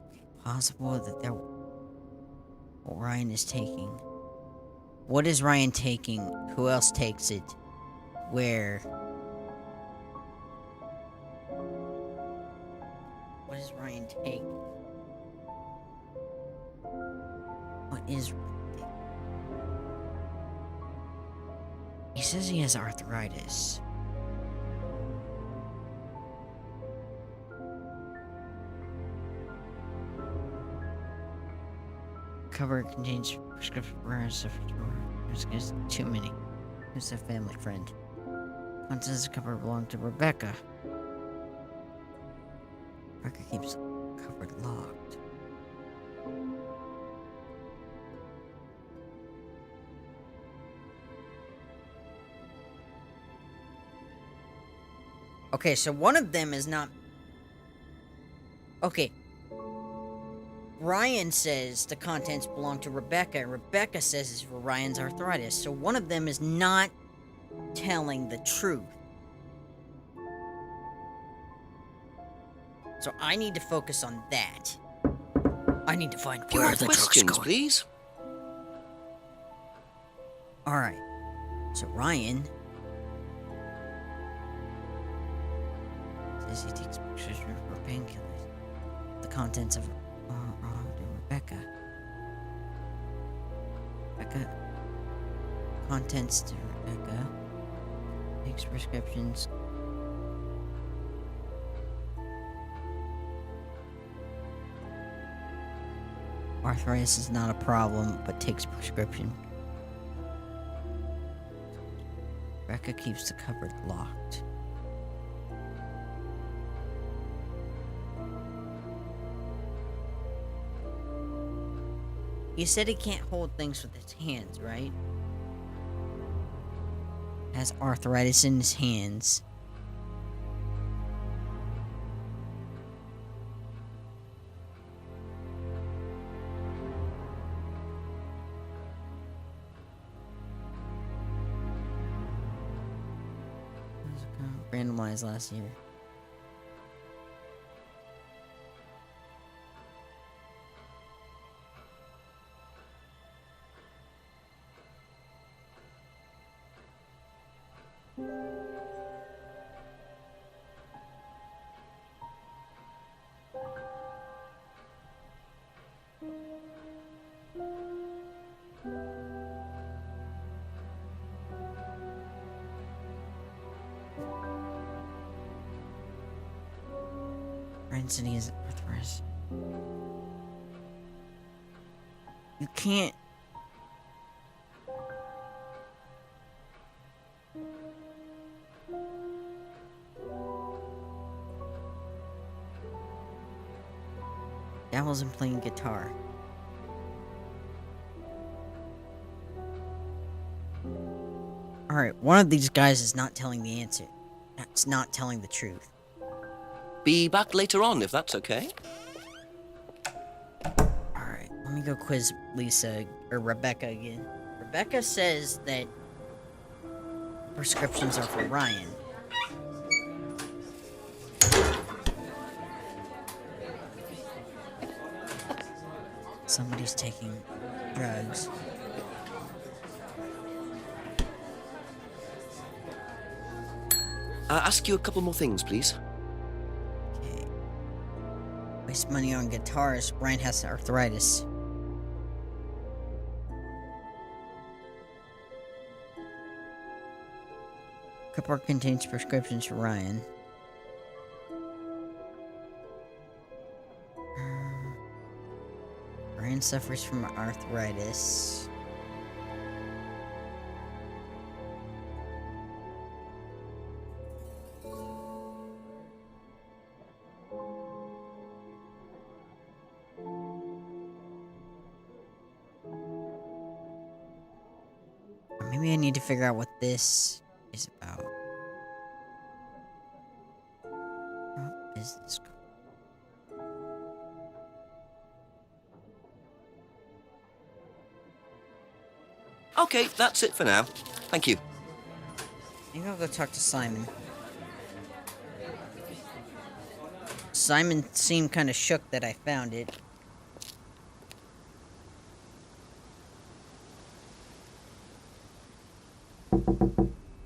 Okay, possible that what Ryan is taking. What is Ryan taking? Who else takes it? Where? What is Ryan taking? is... He says he has arthritis. Cover contains prescription There's too many. Who's a family friend? Contents of the cover belong to Rebecca. Rebecca keeps the cupboard locked. Okay, so one of them is not... Okay. Ryan says the contents belong to Rebecca, and Rebecca says it's for Ryan's arthritis. So one of them is not telling the truth. So I need to focus on that. I need to find Few where more the truck's questions, going. please. Alright. So Ryan says he takes pictures for painkillers. The contents of to Rebecca. Rebecca. Contents to Rebecca. Takes prescriptions. Arthritis is not a problem, but takes prescription. Rebecca keeps the cupboard locked. You said he can't hold things with his hands, right? Has arthritis in his hands. Randomized last year. City is arthritis. You can't. That wasn't playing guitar. Alright, one of these guys is not telling the answer. That's not telling the truth. Be back later on, if that's okay. Alright, let me go quiz Lisa, or Rebecca again. Rebecca says that prescriptions are for Ryan. Somebody's taking drugs. Ask you a couple more things, please. Waste money on guitars. Ryan has arthritis. Cupboard contains prescriptions for Ryan. Ryan suffers from arthritis. Maybe I need to figure out what this is about. Business card. Okay, that's it for now. Thank you. Maybe I'll go talk to Simon. Simon seemed kind of shook that I found it.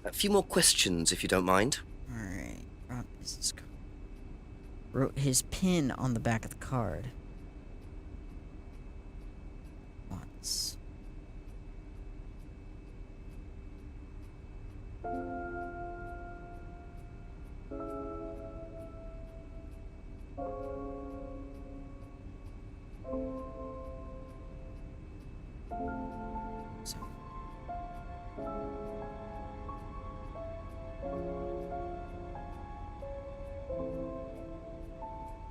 A few more questions, if you don't mind. Alright, business card. Wrote his PIN on the back of the card. Want Let's... So...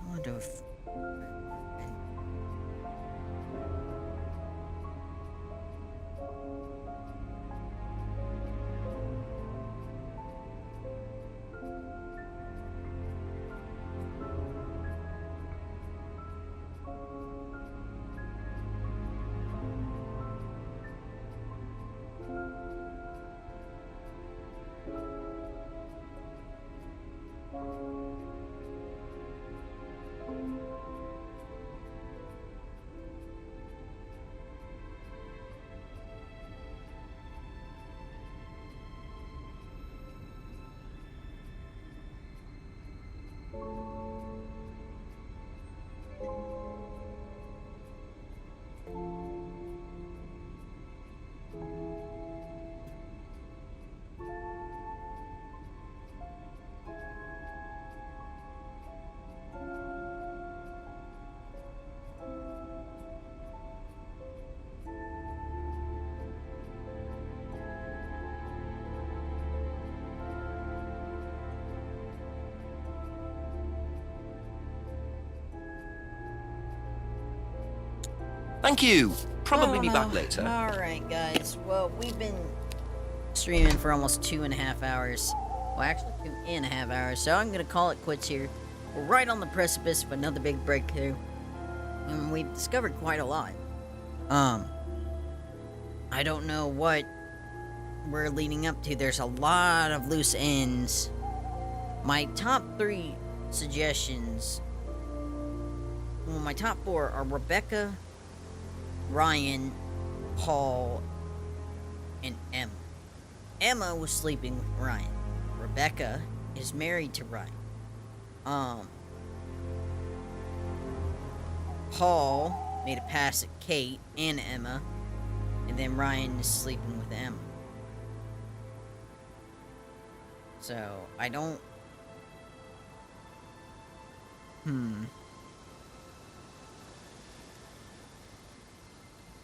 I wonder if... Thank you. Probably be back later. Alright, guys. Well, we've been streaming for almost 2.5 hours. Well, actually, 2.5 hours. So I'm going to call it quits here. We're right on the precipice of another big breakthrough. And we've discovered quite a lot. I don't know what we're leading up to. There's a lot of loose ends. My top 3 suggestions... Well, my top 4 are Rebecca, Ryan, Paul, and Emma. Emma was sleeping with Ryan. Rebecca is married to Ryan. Paul made a pass at Kate and Emma, and then Ryan is sleeping with Emma. So, I don't...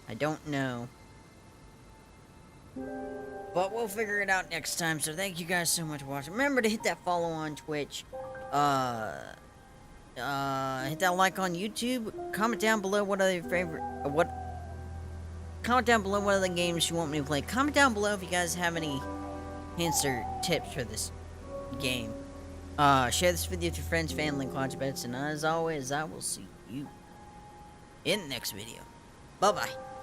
I don't know. But we'll figure it out next time, so thank you guys so much for watching. Remember to hit that follow on Twitch. Hit that like on YouTube. Comment down below what other favorite... Comment down below what other games you want me to play. Comment down below if you guys have any hints or tips for this game. Share this video with your friends, family, and quadrupeds. And as always, I will see you in the next video. Bye-bye.